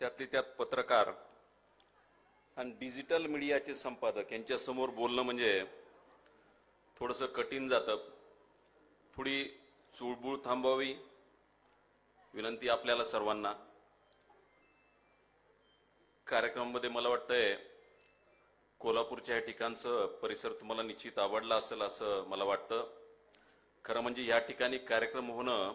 त्यातले त्यात पत्रकार आणि डिजिटल मीडियाचे संपादक यांच्या समोर बोलणं म्हणजे थोडंसं कठीण जातं। थोडी चुळबुळ थांबवावी विनंती आपल्याला सर्वांना। कार्यक्रमामध्ये मला वाटतंय कोल्हापूरच्या या ठिकाणचं परिसर तुम्हाला निश्चित आवडला असेल असं मला वाटतं। खरं म्हणजे या ठिकाणी कार्यक्रम होणं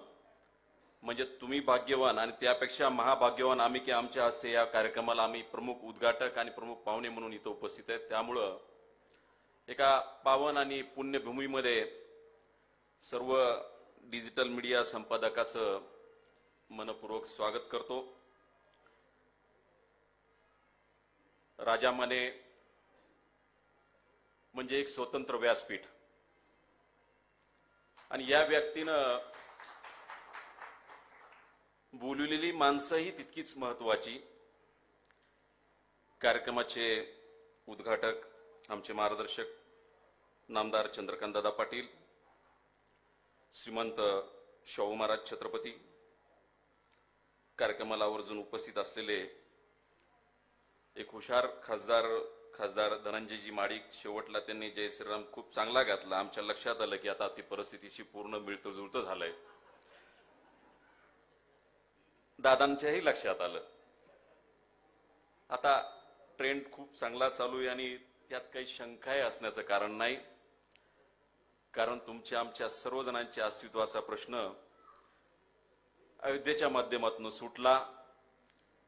म्हणजे तुम्ही भाग्यवान आणि त्यापेक्षा महाभाग्यवान आम्ही की आमच्या हस्ते या कार्यक्रमाला आम्ही प्रमुख उद्घाटक आणि प्रमुख पाहुणे म्हणून इथं उपस्थित आहेत। त्यामुळं एका पावन आणि पुण्यभूमीमध्ये सर्व डिजिटल मीडिया संपादकाचं मनपूर्वक स्वागत करतो। राजा माने म्हणजे एक स्वतंत्र व्यासपीठ आणि या व्यक्तीनं बोललेली माणसं ही तितकीच महत्त्वाची। कार्यक्रमाचे उद्घाटक आमचे मार्गदर्शक नामदार चंद्रकांत दादा पाटील, श्रीमंत शाहू महाराज छत्रपती, कार्यक्रमाला आवर्जून उपस्थित असलेले एक हुशार खासदार धनंजयजी माडिक, शेवटला त्यांनी जय श्रीराम खूप चांगला घातला। आमच्या लक्षात आलं की आता ती परिस्थितीशी पूर्ण मिळतं जुळतं झालंय। दादांच्याही लक्षात आलं आता ट्रेंड खूप चांगला चालू आहे आणि त्यात काही शंकाही असण्याचं कारण नाही। कारण तुमच्या आमच्या सर्वजणांच्या अस्तित्वाचा प्रश्न अयोध्येच्या माध्यमातून सुटला।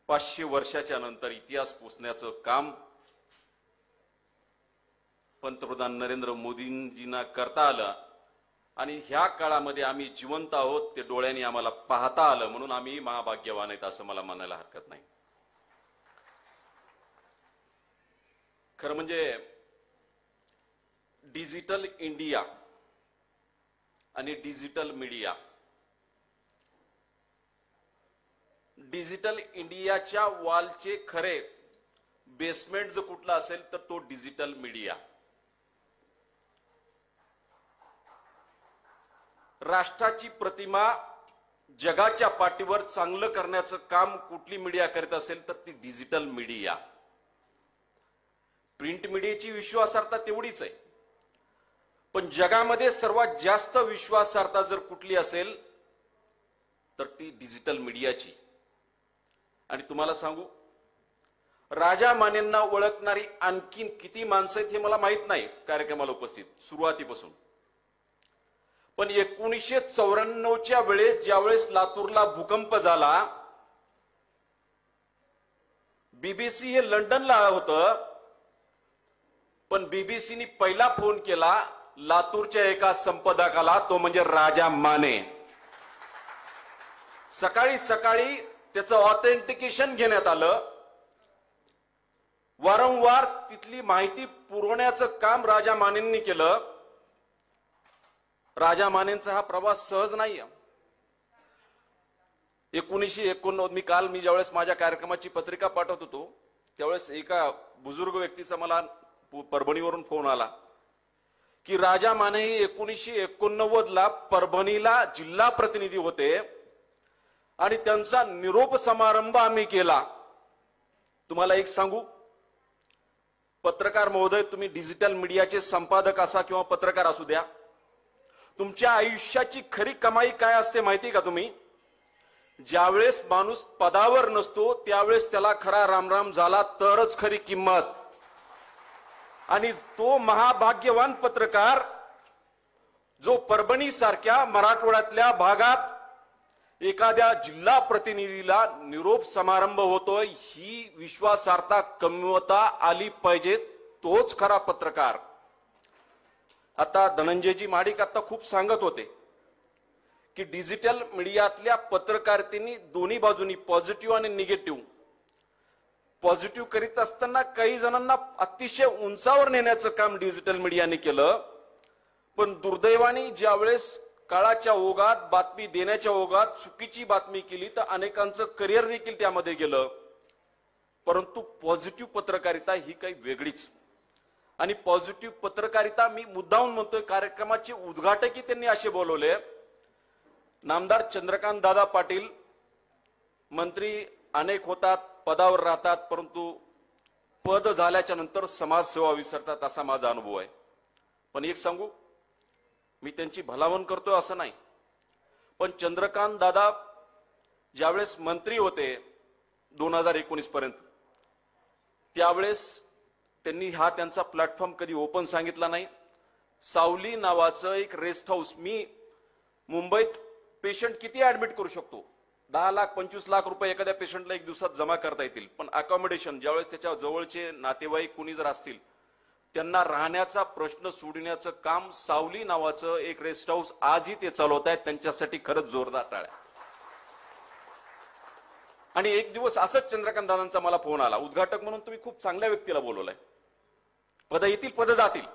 500 वर्षाच्या नंतर इतिहास पुसण्याचं काम पंतप्रधान नरेंद्र मोदींजींना करता आलं आणि ह्या काळामध्ये आम्ही जिवंत आहोत ते डोळ्यांनी आम्हाला पाहता आलं, म्हणून आम्ही महाभाग्यवान आहेत असं मला म्हणायला हरकत नाही। खरं म्हणजे डिजिटल इंडिया आणि डिजिटल मीडिया, डिजिटल इंडियाच्या वॉलचे खरे बेसमेंट जर कुठला असेल तर तो डिजिटल मीडिया। राष्ट्राची प्रतिमा जगाच्या पाठीवर चांगलं करण्याचं काम कुठली मीडिया करत असेल तर ती डिजिटल मीडिया। प्रिंट मीडियाची विश्वासार्हता तेवढीच आहे, पण जगामध्ये सर्वात जास्त विश्वासार्हता जर कुठली असेल तर ती डिजिटल मीडियाची। आणि तुम्हाला सांगू, राजा मानेंना ओळखणारी आणखीन किती माणसं आहेत हे मला माहित नाही कार्यक्रमाला उपस्थित सुरुवातीपासून, पण 1994च्या वेळेस ज्यावेळेस लातूरला भूकंप झाला, बीबीसी हे लंडनला होतं, पण बीबीसीने पहिला फोन केला लातूरच्या एका संपादकाला, तो म्हणजे राजा माने। सकाळी सकाळी त्याचं ऑथेंटिकेशन घेण्यात आलं। वारंवार तिथली माहिती पुरवण्याचं काम राजा मानेंनी केलं। राजा मानेंचा हा प्रवास सहज नाही। 1989 मी ज्यावेळेस माझ्या कार्यक्रमाची पत्रिका पाठवत होतो त्यावेळेस एका बुजुर्ग व्यक्तीचा मला परभणीवरून फोन आला की राजा माने हे 1989ला परभणीला जिल्हा प्रतिनिधी होते आणि त्यांचा निरोप समारंभ आम्ही केला। तुम्हाला एक सांगू, पत्रकार महोदय, तुम्ही डिजिटल मीडियाचे संपादक असा किंवा पत्रकार असू द्या, तुमच्या आयुष्याची खरी कमाई काय असते माहिती का तुम्ही? ज्यावेळेस माणूस पदावर नसतो त्यावेळेस त्याला खरा रामराम झाला तरच खरी किंमत। आणि तो महाभाग्यवान पत्रकार जो परभणी सारख्या मराठवाड्यातल्या भागात एखाद्या जिल्हा प्रतिनिधीला निरोप समारंभ होतोय, ही विश्वासार्हता कमवता आली पाहिजे, तोच खरा पत्रकार। आता धनंजयजी माडिक आता खूप सांगत होते की डिजिटल मीडियातल्या पत्रकारितेने दोन्ही बाजूनी पॉझिटिव्ह आणि निगेटिव्ह, पॉझिटिव्ह करीत असताना काही जणांना अतिशय उंचावर नेण्याचं काम डिजिटल मीडियाने केलं, पण दुर्दैवाने ज्यावेळेस काळाच्या ओघात बातमी देण्याच्या ओघात चुकीची बातमी केली तर अनेकांचं करिअर देखील त्यामध्ये गेलं। परंतु पॉझिटिव्ह पत्रकारिता ही काही वेगळीच। आणि पॉझिटिव्ह पत्रकारिता मी मुद्दाहून म्हणतोय, कार्यक्रमाचे उद्घाटकही त्यांनी असे बोलवले, नामदार चंद्रकांत दादा पाटील, मंत्री अनेक होतात, पदावर राहतात परंतु पद झाल्याच्या नंतर समाजसेवा विसरतात, असा माझा अनुभव आहे. पण एक सांगू, मी त्यांची भलावण करतोय असं नाही, पण चंद्रकांत दादा ज्यावेळेस मंत्री होते 2019 पर्यंत, त्यावेळेस त्यांनी हा त्यांचा प्लॅटफॉर्म कधी ओपन सांगितला नाही. सावली नावाचं एक रेस्ट हाऊस, मी मुंबईत पेशंट किती ऍडमिट करू शकतो, 10 लाख 25 लाख रुपये एखाद्या पेशंटला एक दिवसात जमा करता येतील, पण अकॉमोडेशन ज्यावेळेस त्याच्या जवळचे नातेवाईक कुणी जर असतील त्यांना राहण्याचा प्रश्न सोडण्याचं काम सावली नावाचं एक रेस्ट हाऊस आजही ते चालवत आहेत. त्यांच्यासाठी खरंच जोरदार टाळ्या. आणि एक दिवस असंच चंद्रकांत दादांचा मला फोन आला, उद्घाटक म्हणून तुम्ही खूप चांगल्या व्यक्तीला बोलवलंय, पद येतील पद जातील,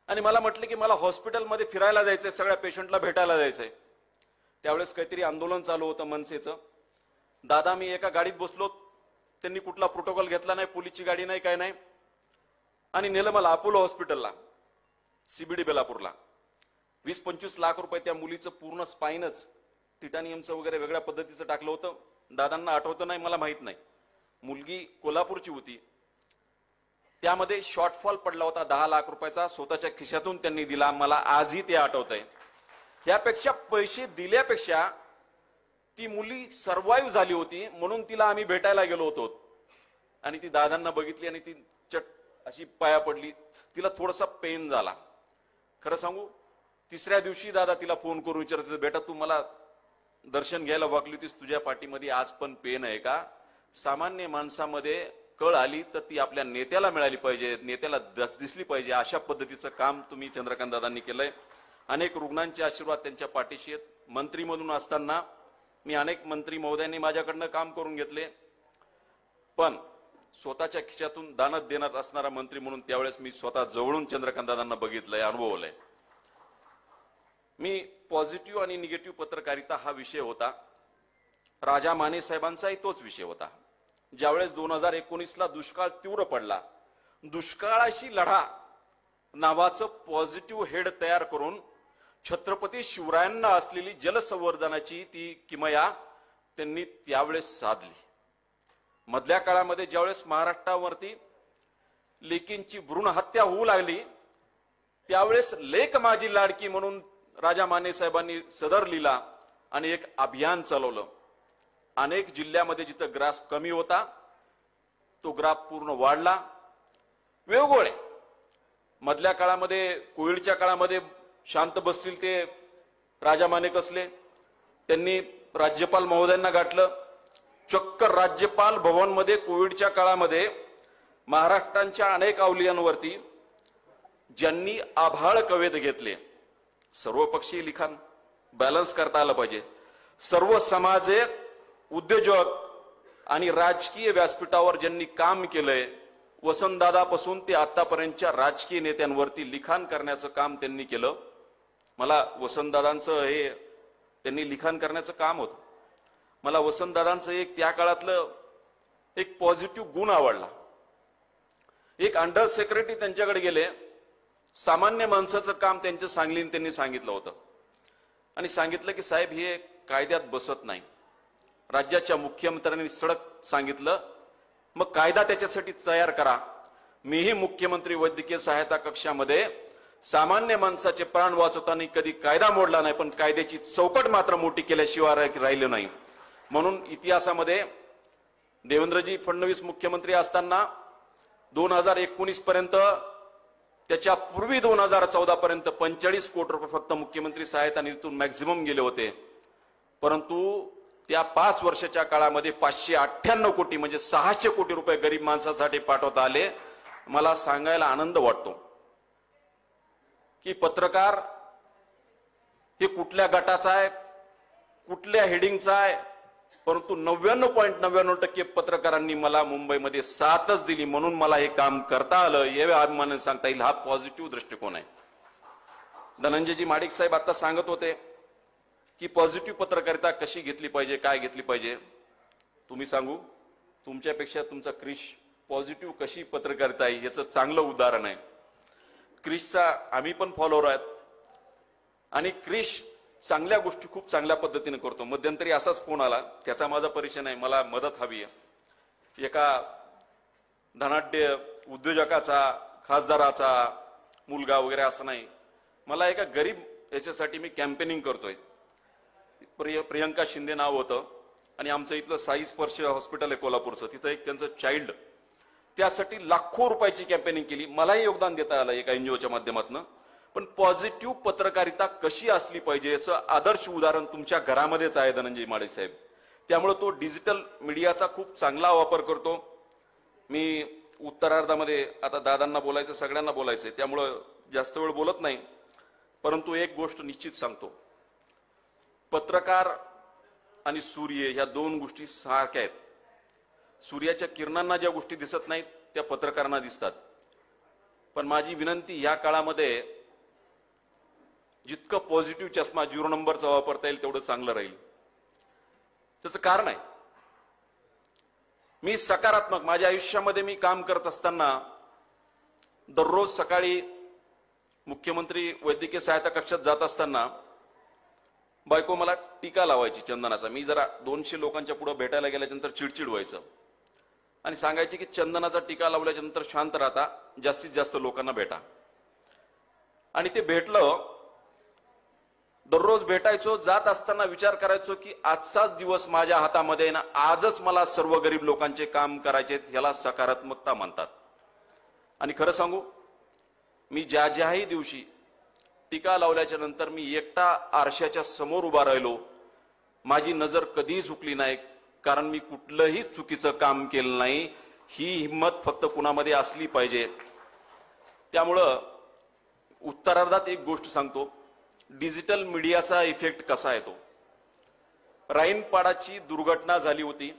आणि मला म्हटलं की मला हॉस्पिटलमध्ये फिरायला जायचंय, सगळ्या पेशंटला भेटायला जायचंय. त्यावेळेस काहीतरी आंदोलन चालू होतं मनसेचं. दादा मी एका गाडीत बसलो, त्यांनी कुठला प्रोटोकॉल घेतला नाही, पोलीसची गाडी नाही, काय नाही, आणि नेलं मला अपोलो हॉस्पिटलला, सीबीडी बेलापूरला. 20-25 लाख रुपये त्या मुलीचं पूर्ण स्पाईनच टिटानियमचं वगैरे वेगळ्या पद्धतीचं टाकलं होतं. दादांना आठवतं नाही, मला माहित नाही. मुलगी कोल्हापूरची होती, त्यामध्ये शॉर्टफॉल पडला होता 10 लाख रुपयाचा, स्वतःच्या खिशातून त्यांनी दिला. मला आजही ते आठवतंय. यापेक्षा पैसे दिल्यापेक्षा ती मुली सर्वाईव्ह झाली होती म्हणून तिला आम्ही भेटायला गेलो होतो, आणि ती दादांना बघितली आणि ती चट अशी पाया पडली. तिला थोडासा पेन झाला. खरं सांगू, तिसऱ्या दिवशी दादा तिला फोन करून विचारत होते, बेटा तू मला दर्शन घ्यायला वागली होतीस, तुझ्या पाठीमध्ये आज पण पेन आहे का? सामान्य माणसामध्ये कळ आली तर ती आपल्या नेत्याला मिळाली पाहिजे, नेत्याला दिसली पाहिजे, अशा पद्धतीचं काम तुम्ही चंद्रकांत दादांनी केलंय. अनेक रुग्णांचे आशीर्वाद त्यांच्या पाठीशी आहेत. मंत्री म्हणून असताना मी अनेक मंत्री महोदयांनी माझ्याकडनं काम करून घेतले, पण स्वतःच्या खिशातून दानत देण्यात असणारा मंत्री म्हणून त्यावेळेस मी स्वतः जवळून चंद्रकांत दादांना बघितलंय, अनुभवलंय. मी पॉझिटिव्ह आणि निगेटिव्ह पत्रकारिता हा विषय होता, राजा माने साहेबांचाही तोच विषय होता. ज्यावेळेस 2019ला दुष्काळ तीव्र पडला, दुष्काळाशी लढा नावाचं पॉझिटिव्ह हेड तयार करून छत्रपती शिवरायांना असलेली जलसंवर्धनाची ती किमया त्यांनी त्यावेळेस साधली. मधल्या काळामध्ये ज्यावेळेस महाराष्ट्रावरती लेकींची भ्रूण हत्या होऊ लागली, त्यावेळेस लेक माझी लाडकी म्हणून राजा माने साहेबांनी सदर लिहिला आणि एक अभियान चालवलं. अनेक जिल्ह्यामध्ये जिथं ग्राफ कमी होता तो ग्राफ पूर्ण वाढला. वेगवेगळे मधल्या काळामध्ये, कोविडच्या काळामध्ये शांत बसतील ते राजा माने कसले, त्यांनी राज्यपाल महोदयांना गाठलं. चक्क राज्यपाल भवनमध्ये कोविडच्या काळामध्ये महाराष्ट्राच्या अनेक अवलियांवरती ज्यांनी आभाळ कवेत घेतले. सर्वपक्षीय लिखाण बॅलन्स करता आलं पाहिजे. सर्व समाजे, उद्योजक आणि राजकीय व्यासपीठावर ज्यांनी काम केलंय, वसंतदादापासून ते आतापर्यंतच्या राजकीय नेत्यांवरती लिखाण करण्याचं काम त्यांनी केलं. मला वसंतदादांचं हे त्यांनी लिखाण करण्याचं काम होतं. मला वसंतदादांचं एक त्या काळातलं एक पॉझिटिव्ह गुण आवडला. एक अंडर सेक्रेटरी त्यांच्याकडे गेले, सामान्य माणसाचं काम त्यांच्या सांगलीन त्यांनी सांगितलं होतं आणि सांगितलं की साहेब हे कायद्यात बसत नाही. राज्याच्या मुख्यमंत्र्यांनी सडक सांगितलं, मग कायदा त्याच्यासाठी तयार करा. मीही मुख्यमंत्री वैद्यकीय सहायता कक्षामध्ये सामान्य माणसाचे प्राण वाचवताना कधी कायदा मोडला नाही, पण कायद्याची चौकट मात्र मोठी केल्याशिवाय राहिलं नाही. म्हणून इतिहासामध्ये देवेंद्रजी फडणवीस मुख्यमंत्री असताना 2019 पर्यंत, त्याच्या पूर्वी 2014 पर्यंत 45 कोटी रुपये फक्त मुख्यमंत्री सहायता निधीतून मॅक्झिमम गेले होते. परंतु त्या 5 वर्षाच्या काळामध्ये 598 कोटी म्हणजे 600 कोटी रुपये गरीब माणसासाठी पाठवता आले. मला सांगायला आनंद वाटतो की पत्रकार हे कुठल्या गटाचा आहे, कुठल्या हेडिंगचा आहे, परंतु 99.99% पत्रकारांनी मला मुंबईमध्ये साथच दिली, म्हणून मला हे काम करता आलं. हे अभिमानाने सांगता येईल. हा पॉझिटिव्ह दृष्टिकोन आहे. धनंजयजी माडिक साहेब आता सांगत होते की पॉझिटिव्ह पत्रकारिता कशी घेतली पाहिजे, काय घेतली पाहिजे. तुम्ही सांगू, तुमच्यापेक्षा तुमचा क्रिश पॉझिटिव्ह कशी पत्रकारिता आहे याचं चांगलं उदाहरण आहे. क्रिशचा आम्ही पण फॉलोअर आहेत आणि क्रिश चांगल्या गोष्टी खूप चांगल्या पद्धतीने करतो. मध्यंतरी असाच फोन आला, त्याचा माझा परिचय नाही, मला मदत हवी आहे. एका धनाढ्य उद्योजकाचा, खासदाराचा मुलगा वगैरे असं नाही, मला एका गरीब याच्यासाठी मी कॅम्पेनिंग करतोय. प्रियंका शिंदे नाव होतं आणि आमचं इथलं साई स्पर्श हॉस्पिटल आहे कोल्हापूरचं, तिथं एक त्यांचं चाइल्ड, त्यासाठी लाखो रुपयाची कॅम्पेनिंग केली. मलाही योगदान देता आलं एका एनजीओच्या माध्यमातून. पण पॉझिटिव्ह पत्रकारिता कशी असली पाहिजे याचं आदर्श उदाहरण तुमच्या घरामध्येच आहे धनंजय माडे साहेब. त्यामुळे तो डिजिटल मीडियाचा खूप चांगला वापर करतो. मी उत्तरार्धामध्ये आता दादांना बोलायचं, सगळ्यांना बोलायचंय, त्यामुळं जास्त वेळ बोलत नाही. परंतु एक गोष्ट निश्चित सांगतो, पत्रकार आणि सूर्य ह्या दोन गोष्टी सारख्या आहेत. सूर्याच्या किरणांना ज्या गोष्टी दिसत नाहीत त्या पत्रकारांना दिसतात. पण माझी विनंती, या काळामध्ये जितकं पॉझिटिव्ह चष्मा 0 नंबरचा वापरता येईल तेवढं चांगलं राहील. त्याचं कारण आहे, मी सकारात्मक माझ्या आयुष्यामध्ये मी काम करत असताना दररोज सकाळी मुख्यमंत्री वैद्यकीय सहायता कक्षात जात असताना बायको मला टीका लावायची चंदनाचा. मी जरा 200 लोकांच्या पुढे भेटायला गेल्यानंतर चिडचिड व्हायचं आणि सांगायची की चंदनाचा टीका लावल्याच्या नंतर शांत राहता, जास्तीत जास्त लोकांना भेटा. आणि ते भेटलं, दररोज भेटायचो. जात असताना विचार करायचो की आजचाच दिवस माझ्या हातामध्ये ना, आजच मला सर्व गरीब लोकांचे काम करायचे, ह्याला सकारात्मकता म्हणतात. आणि खरं सांगू, मी ज्याही दिवशी टीका लावल्याच्या नंतर मी एकटा आरशाच्या समोर उभा राहिलो, माझी नजर कधीही झुकली नाही, कारण मी कुठलंही चुकीचं काम केलं नाही. ही हिंमत फक्त कुणामध्ये असली पाहिजे. त्यामुळं उत्तरार्धात एक गोष्ट सांगतो, डिजिटल मीडियाचा इफेक्ट कसा येतो. राईनपाडाची दुर्घटना झाली होती.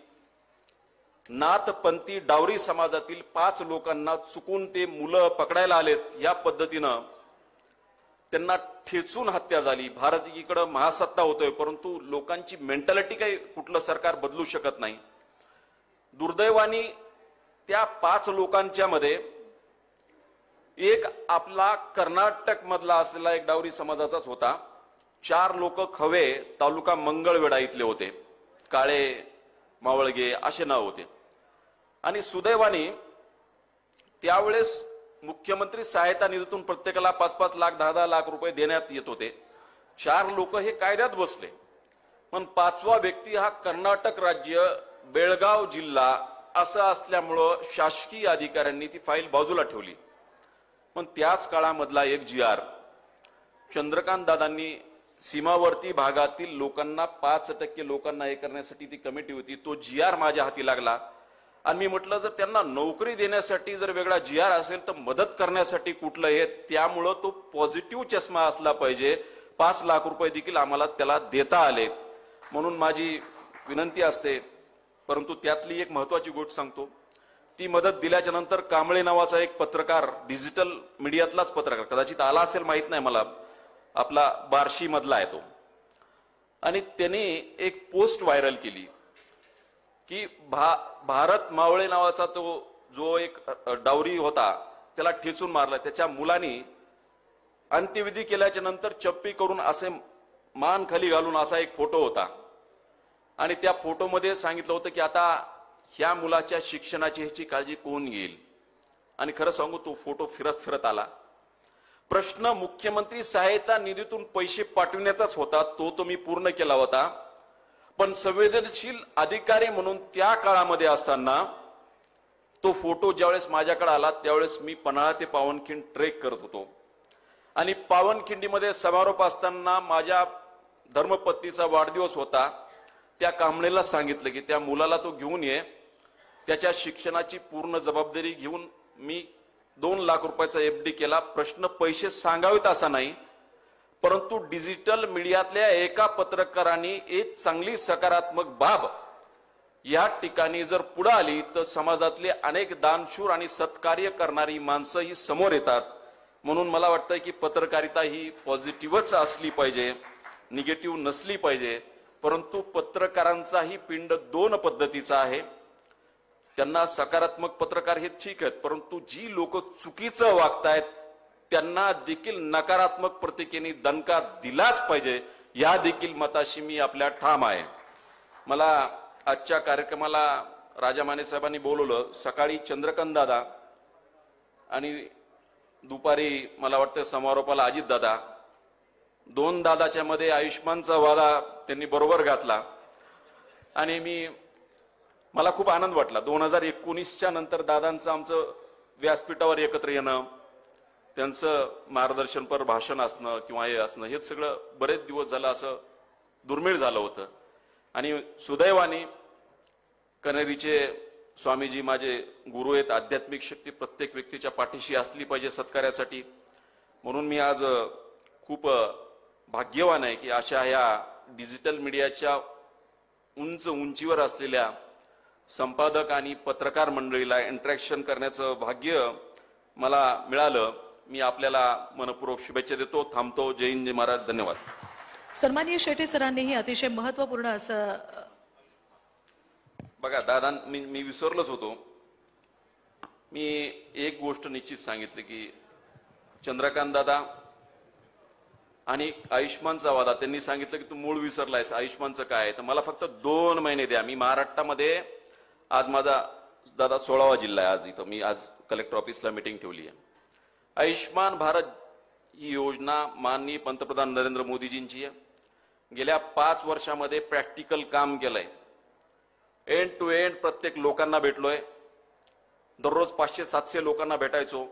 नाथपंथी डावरी समाजातील 5 लोकांना चुकून ते मुलं पकडायला आलेत, या पद्धतीनं त्यांना ठेचून हत्या झाली. भारत इकडं महासत्ता होतोय, परंतु लोकांची मेंटॅलिटी काही कुठलं सरकार बदलू शकत नाही. दुर्दैवाने त्या 5 लोकांच्या मध्ये एक आपला कर्नाटक मधला असलेला एक डावरी समाजाचाच होता. 4 लोक खवे, तालुका मंगळवेढा इथले होते, काळे मावळगे असे नाव होते. आणि सुदैवाने त्यावेळेस मुख्यमंत्री सहायता निधीतून प्रत्येकाला 5-5 लाख 10-10 लाख रुपये देण्यात येत होते. 4 लोक हे कायद्यात बसले, पण 5वा व्यक्ती हा कर्नाटक राज्य, बेळगाव जिल्हा असं असल्यामुळं शासकीय अधिकाऱ्यांनी ती फाईल बाजूला ठेवली. पण त्याच काळामधला एक GR चंद्रकांत दादांनी सीमावर्ती भागातील लोकांना 5% लोकांना हे करण्यासाठी ती कमिटी होती, तो GR माझ्या हाती लागला. आणि मी म्हटलं, जर त्यांना नोकरी देण्यासाठी जर वेगळा GR असेल तर मदत करण्यासाठी कुठलं आहे. त्यामुळं तो पॉझिटिव्ह चष्मा असला पाहिजे. 5 लाख रुपये देखील आम्हाला त्याला देता आले, म्हणून माझी विनंती असते. परंतु त्यातली एक महत्वाची गोष्ट सांगतो, ती मदत दिल्याच्या नंतर कांबळे नावाचा एक पत्रकार, डिजिटल मीडियातलाच पत्रकार, कदाचित आला असेल माहित नाही मला, आपला बार्शी मधला आहे तो, आणि त्यांनी एक पोस्ट व्हायरल केली की भारत मावळे नावाचा तो जो एक डावरी होता त्याला ठेचून मारला. त्याच्या मुलांनी अंत्यविधी केल्याच्या नंतर चप्पी करून असे मान खाली घालून असा एक फोटो होता. आणि त्या फोटोमध्ये सांगितलं होतं की आता ह्या मुलाच्या शिक्षणाची ह्याची काळजी कोण घेईल. आणि खरं सांगू, तो फोटो फिरत फिरत आला. प्रश्न मुख्यमंत्री सहायता निधीतून पैसे पाठविण्याचाच होता, तो मी पूर्ण केला होता. पण संवेदनशील अधिकारी म्हणून त्या काळामध्ये असताना तो फोटो ज्यावेळेस माझ्याकडे आला त्यावेळेस मी पन्हाळा ते पावनखिंड ट्रेक करत होतो. आणि पावनखिंडीमध्ये समारोप असताना माझ्या धर्मपत्नीचा वाढदिवस होता. त्या कांबळेला सांगितलं की त्या मुलाला तो घेऊन ये, त्याच्या शिक्षणाची पूर्ण जबाबदारी घेऊन मी 2 लाख रुपयाचा FD केला. प्रश्न पैसे सांगावेत असा नाही, परंतु डिजिटल मीडियातल्या एका पत्रकारांनी एक चांगली सकारात्मक बाब या ठिकाणी जर पुढे आली तर समाजातले अनेक दानशूर आणि सत्कार्य करणारी माणसं ही समोर येतात. म्हणून मला वाटतं की पत्रकारिता ही पॉझिटिव्हच असली पाहिजे, निगेटिव्ह नसली पाहिजे. परंतु पत्रकारांचाही पिंड 2 पद्धतीचा आहे. त्यांना सकारात्मक पत्रकार हे ठीक आहेत, परंतु जी लोक चुकीचं वागतायत त्यांना देखील नकारात्मक प्रतिक्रियेने दणका दिलाच पाहिजे, या देखील मताशी मी आपल्या ठाम आहे. मला आजच्या कार्यक्रमाला राजा माने साहेबांनी बोलवलं. सकाळी चंद्रकांत दादा आणि दुपारी मला वाटतं समारोपाला अजित दादा, दोन दादाच्या मध्ये आयुष्मानचा वादा त्यांनी बरोबर घातला आणि मला खूप आनंद वाटला. 2019च्या नंतर दादांचं आमचं व्यासपीठावर एकत्र येणं, त्यांचं मार्गदर्शनपर भाषण असणं किंवा हे असणं, हे सगळं बरेच दिवस झालं असं दुर्मिळ झालं होतं. आणि सुदैवाने कनेरीचे स्वामीजी माझे गुरु आहेत. आध्यात्मिक शक्ती प्रत्येक व्यक्तीच्या पाठीशी असली पाहिजे सत्कार्यासाठी. म्हणून मी आज खूप भाग्यवान आहे की अशा या डिजिटल मीडियाच्या उंचीवर असलेल्या संपादक आणि पत्रकार मंडळीला इंटरॅक्शन करण्याचं भाग्य मला मिळालं. मी आपल्याला मनपूर्वक शुभेच्छा देतो. थांबतो. जय हिंद, जय महाराज. धन्यवाद. सन्माननीय शेट्टी सरांनीही अतिशय महत्वपूर्ण असं बघा दादा, मी विसरलोच होतो. मी एक गोष्ट निश्चित सांगितली की चंद्रकांत दादा आणि आयुष्मानचा वादा, त्यांनी सांगितलं की तू मूळ विसरलायस, आयुष्मानचं काय आहे. तर मला फक्त 2 महिने द्या. मी महाराष्ट्रामध्ये आज माझा दादा 16वा जिल्हा आहे. आज इथं मी आज कलेक्टर ऑफिसला मीटिंग ठेवली आहे. आयुष्मान भारत ही योजना माननीय पंतप्रधान नरेंद्र मोदीजींची आहे. गेल्या 5 वर्षामध्ये प्रॅक्टिकल काम केलंय. एंड टू एंड प्रत्येक लोकांना भेटलोय. दररोज 500-700 लोकांना भेटायचो.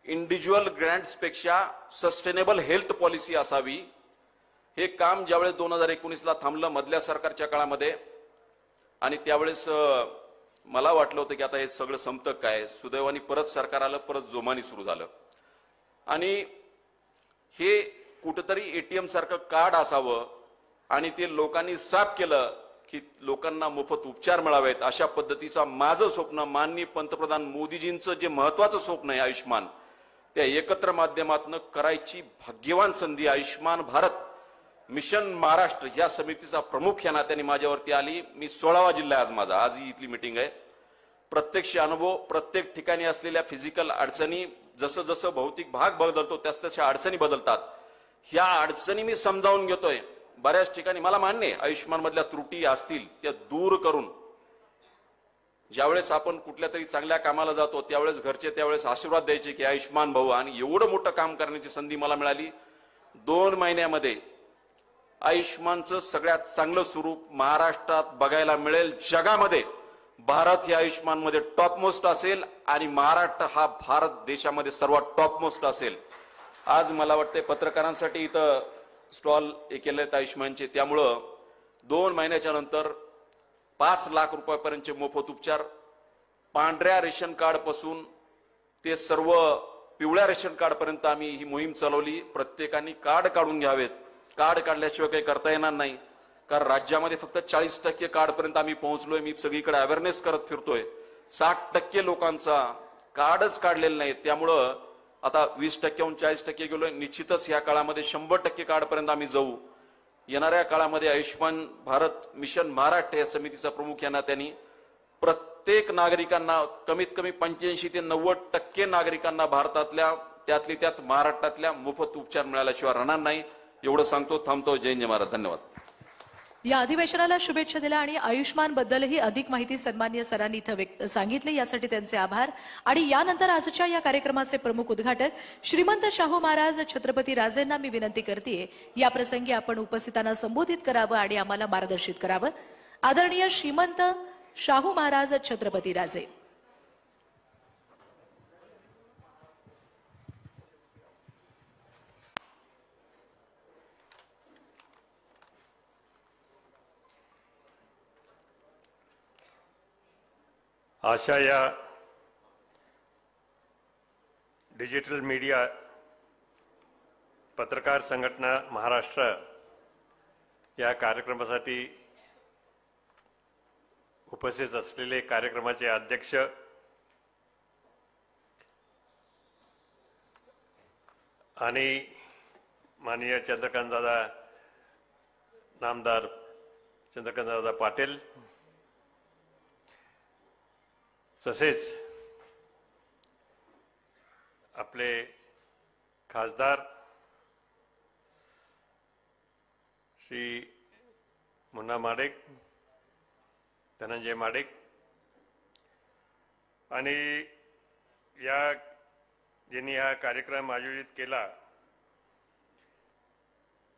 इंडिव्हिज्युअल ग्रँट्स पेक्षा सस्टेनेबल हेल्थ पॉलिसी असावी, हे काम ज्यावेळेस 2019ला थांबलं मधल्या सरकारच्या काळामध्ये, आणि त्यावेळेस मला वाटलं होतं की आता हे सगळं संपतं काय. सुदैवाने परत सरकार आलं, परत जोमानी सुरू झालं. आणि हे कुठेतरी एटीएम सारखं कार्ड असावं आणि ते लोकांनी साफ केलं की लोकांना मोफत उपचार मिळावेत. अशा पद्धतीचा माझं स्वप्न, माननीय पंतप्रधान मोदीजींचं जे महत्वाचं स्वप्न आहे आयुष्मान, त्या एकत्र माध्यमातून करायची भाग्यवान संधी आयुष्मान भारत मिशन महाराष्ट्र या समितीचा प्रमुख या नात्याने माझ्यावरती आली. मी 16वा जिल्हा आज माझा, आज ही इथली मीटिंग आहे. प्रत्यक्ष अनुभव, प्रत्येक ठिकाणी असलेल्या फिजिकल अडचणी, जसं जसं भौतिक भाग बदलतो त्याच तशा अडचणी बदलतात. ह्या अडचणी मी समजावून घेतोय. बऱ्याच ठिकाणी मला मान्य आहे आयुष्मान मधल्या त्रुटी असतील त्या दूर करून, ज्यावेळेस आपण कुठल्या तरी चांगल्या कामाला जातो त्यावेळेस घरचे त्यावेळेस आशीर्वाद द्यायचे की आयुष्मान भाऊ, आणि एवढं मोठं काम करण्याची संधी मला मिळाली. 2 महिन्यामध्ये आयुष्मानचं सगळ्यात चांगलं स्वरूप महाराष्ट्रात बघायला मिळेल. जगामध्ये भारत हे आयुष्मान मध्ये टॉपमोस्ट असेल आणि महाराष्ट्र हा भारत देशामध्ये सर्वात टॉपमोस्ट असेल. आज मला वाटते पत्रकारांसाठी इथं स्टॉल केलेत आयुष्मानचे, त्यामुळं 2 महिन्याच्या नंतर 5 लाख रुपयापर्यंतचे मोफत उपचार, पांढऱ्या रेशन कार्ड पासून ते सर्व पिवळ्या रेशन कार्ड पर्यंत आम्ही ही मोहीम चालवली. प्रत्येकाने कार्ड काढून घ्यावेत. कार्ड काढल्याशिवाय काही करता येणार नाही, कारण राज्यामध्ये फक्त 40% कार्ड पर्यंत आम्ही पोहोचलोय. मी सगळीकडे अवेअरनेस करत फिरतोय. 60% लोकांचा कार्डच काढलेलं नाही. त्यामुळं आता 20%हून 40% गेलोय. निश्चितच या काळामध्ये 100% कार्ड पर्यंत आम्ही जाऊ. येणाऱ्या काळामध्ये आयुष्मान भारत मिशन महाराष्ट्र या समितीचा प्रमुख या नात्याने प्रत्येक नागरिकांना, कमीत कमी 85 ते 90% नागरिकांना भारतातल्या, त्यातली त्यात महाराष्ट्रातल्या मोफत उपचार मिळाल्याशिवाय राहणार नाही. एवढं सांगतो. थांबतो. जय हिंद, जय महाराज. धन्यवाद. या अधिवेशनाला शुभेच्छा दिल्या आणि आयुष्मान बद्दलही अधिक माहिती सन्माननीय सरांनी इथं सांगितली, यासाठी त्यांचे आभार. आणि यानंतर आजच्या या कार्यक्रमाचे प्रमुख उद्घाटक श्रीमंत शाहू महाराज छत्रपती राजेंना मी विनंती करते, या प्रसंगी आपण उपस्थितांना संबोधित करावं आणि आम्हाला मार्गदर्शित करावं. आदरणीय श्रीमंत शाहू महाराज छत्रपती राजे. अशा या डिजिटल मीडिया पत्रकार संघटना महाराष्ट्र या कार्यक्रमासाठी उपस्थित असलेले कार्यक्रमाचे अध्यक्ष आणि माननीय चंद्रकांतदादा नामदार चंद्रकांतदादा पाटील, तसेच आपले खासदार श्री मुन्ना माडिक, धनंजय माडिक आणि ज्यांनी हा कार्यक्रम आयोजित केला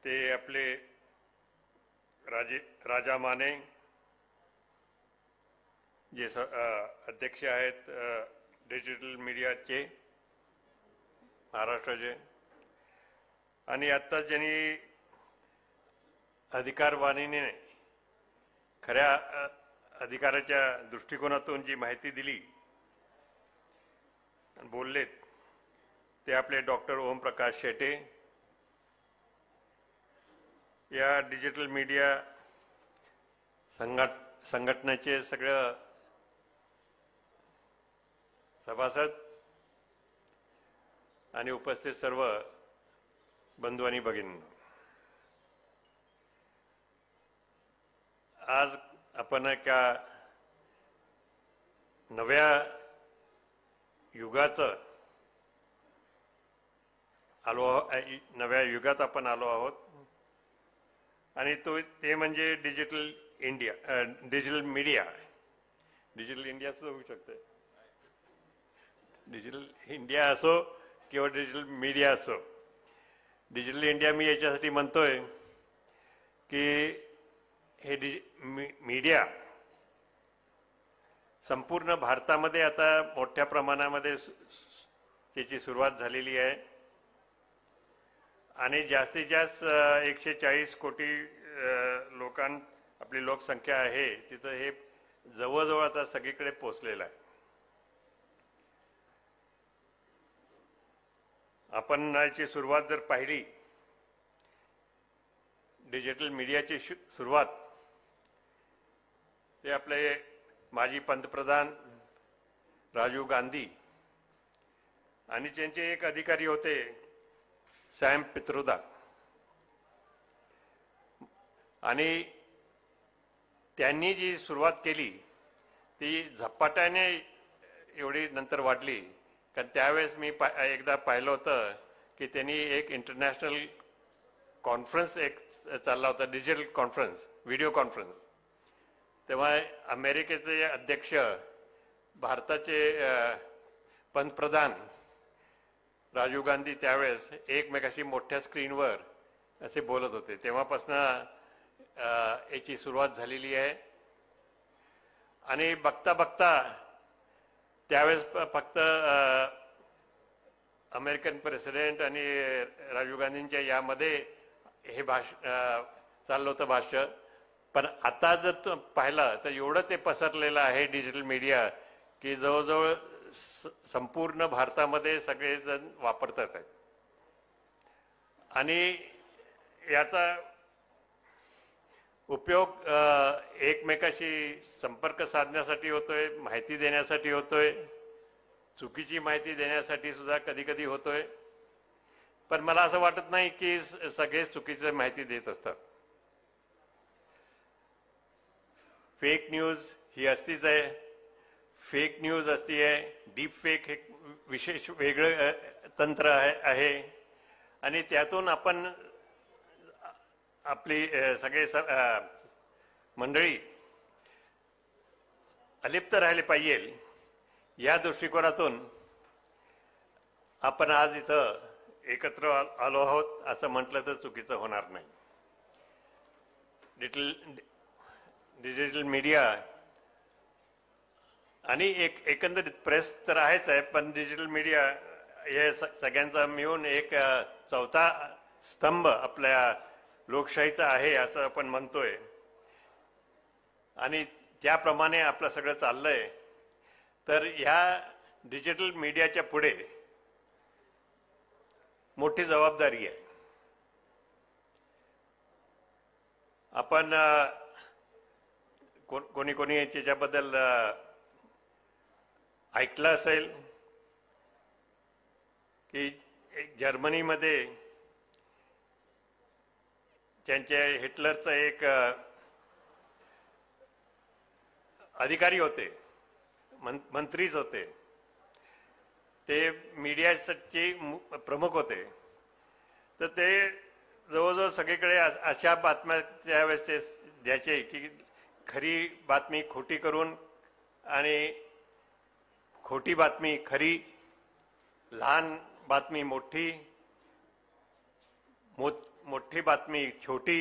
ते आपले राजा माने जे अध्यक्ष आहेत डिजिटल मीडियाचे महाराष्ट्राचे, आणि आता ज्यांनी अधिकारवाणीने खऱ्या अधिकाराच्या दृष्टिकोनातून जी माहिती दिली आणि बोललेत ते आपले डॉक्टर ओमप्रकाश शेटे. या डिजिटल मीडिया संघटनेचे सगळं सभासद आणि उपस्थित सर्व बंधू आणि भगिनी, आज आपण एका नव्या युगात आपण आलो आहोत आणि ते म्हणजे digital India. Digital media, digital India असं होऊ शकते, डिजिटल इंडिया असो किंवा डिजिटल मीडिया असो. डिजिटल इंडिया मी याच्यासाठी म्हणतोय की हे मीडिया संपूर्ण भारतामध्ये आता मोठ्या प्रमाणामध्ये त्याची सुरुवात झालेली आहे आणि जास्तीत जास्त 140 कोटी आपली लोकसंख्या आहे तिथं हे जवळजवळ आता सगळीकडे पोहोचलेलं आहे. आपण याची सुरुवात जर पाहिली, डिजिटल मीडियाची सुरुवात ते आपले माजी पंतप्रधान राजीव गांधी आणि त्यांचे एक अधिकारी होते सॅम पित्रोदा, आणि त्यांनी जी सुरुवात केली ती झपाट्याने एवढी नंतर वाढली. कारण त्यावेळेस मी एकदा पाहिलं होतं की त्यांनी एक इंटरनॅशनल कॉन्फरन्स एक चालला होता, डिजिटल कॉन्फरन्स, व्हिडिओ कॉन्फरन्स. तेव्हा अमेरिकेचे अध्यक्ष, भारताचे पंतप्रधान राजीव गांधी त्यावेळेस एकमेकाशी मोठ्या स्क्रीनवर असे बोलत होते. तेव्हापासून याची सुरुवात झालेली आहे आणि बघता बघता त्यावेळेस फक्त अमेरिकन प्रेसिडेंट आणि राजीव गांधींच्या यामध्ये हे चाललं होतं भाष्य. पण आता जर पाहिलं तर एवढं ते पसरलेलं आहे डिजिटल मीडिया की जवळजवळ संपूर्ण भारतामध्ये सगळेजण वापरतात आहेत आणि याचा उपयोग एकमेकाशी संपर्क साधण्यासाठी होतोय, माहिती देण्यासाठी होतोय, चुकीची माहिती देण्यासाठी सुद्धा कधी कधी होतोय. पण मला असं वाटत नाही की सगळेच चुकीची माहिती देत असतात. फेक न्यूज ही असतीच आहे, फेक न्यूज असती आहे. डीप फेक हे विशेष वेगळं तंत्र आहे आणि त्यातून आपण आपली सगळे मंडळी अलिप्त राहिले पाहिजे. या दृष्टिकोनातून आपण आज इथं एकत्र आलो आहोत असं म्हटलं तर चुकीचं होणार नाही. डिजिटल मीडिया आणि एकंदरीत प्रेस तर आहेच आहे, पण डिजिटल मीडिया हे सगळ्यांचा मिळून एक चौथा स्तंभ आपल्या लोकशाहीचा आहे असं आपण म्हणतोय आणि त्याप्रमाणे आपलं सगळं चाललंय. तर ह्या डिजिटल मीडियाच्या पुढे मोठी जबाबदारी आहे. आपण कोणी कोणी त्याच्याबद्दल ऐकलं असेल की जर्मनीमध्ये त्यांच्या हिटलरचं एक अधिकारी होते, मंत्रीच होते, ते मीडियाचे प्रमुख होते. तर ते जवळजवळ सगळीकडे अशा बातम्या त्यावेळेस ते द्यायचे की खरी बातमी खोटी करून आणि खोटी बातमी खरी, लहान बातमी मोठी, मोठी बातमी छोटी,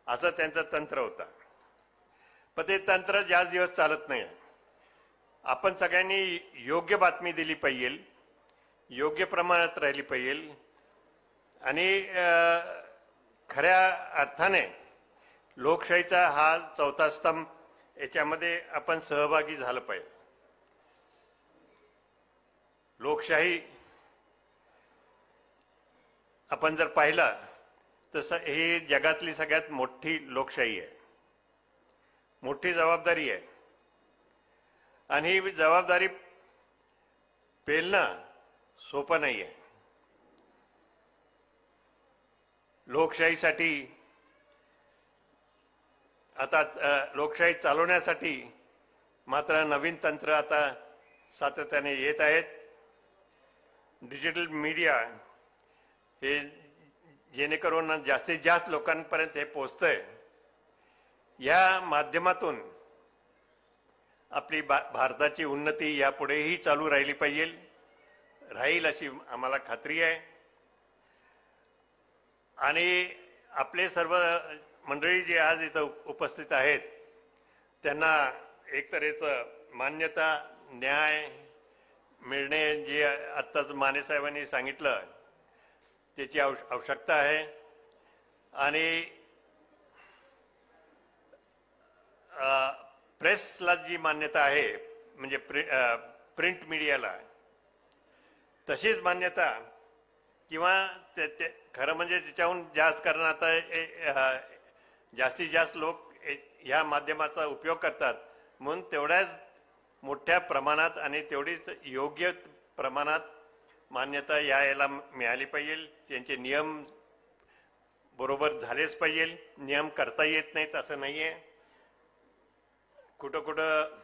असं त्यांचं तंत्र होतं. पण ते तंत्र जास्त दिवस चालत नाही. आपण सगळ्यांनी योग्य बातमी दिली पाहिजे, योग्य प्रमाणात राहिली पाहिजे आणि खऱ्या अर्थाने लोकशाहीचा हा चौथा स्तंभ याच्यामध्ये आपण सहभागी झालं पाहिजे. लोकशाही आपण जर पाहिलं तसं ही जगातली सगळ्यात मोठी लोकशाही आहे, मोठी जबाबदारी आहे आणि ही जबाबदारी पेलणं सोपं नाही आहे. लोकशाहीसाठी आता लोकशाही चालवण्यासाठी मात्र नवीन तंत्र आता सातत्याने येत आहेत. डिजिटल मीडिया हे जेणेकरून जास्तीत जास्त लोकांपर्यंत हे पोचतंय. या माध्यमातून आपली भारताची उन्नती यापुढेही चालू राहिली पाहिजे, राहील अशी आम्हाला खात्री आहे. आणि आपले सर्व मंडळी जे आज इथं उपस्थित आहेत त्यांना एक तऱ्हेचं मान्यता, न्याय मिळणे जे आत्ताच माने साहेबांनी सांगितलं त्याची आवश्यकता आहे. आणि प्रेसला जी मान्यता आहे म्हणजे प्रिंट मीडियाला तशीच मान्यता किंवा खरं म्हणजे त्याच्याहून जास्त कारण आता जास्तीत जास्त लोक ह्या माध्यमाचा उपयोग करतात म्हणून तेवढ्याच मोठ्या प्रमाणात आणि तेवढीच योग्य प्रमाणात मान्यता याला मिळाली पाहिजे. त्यांचे नियम बरोबर झालेच पाहिजे. नियम करता येत नाहीत असं नाही आहे. कुठं कुठं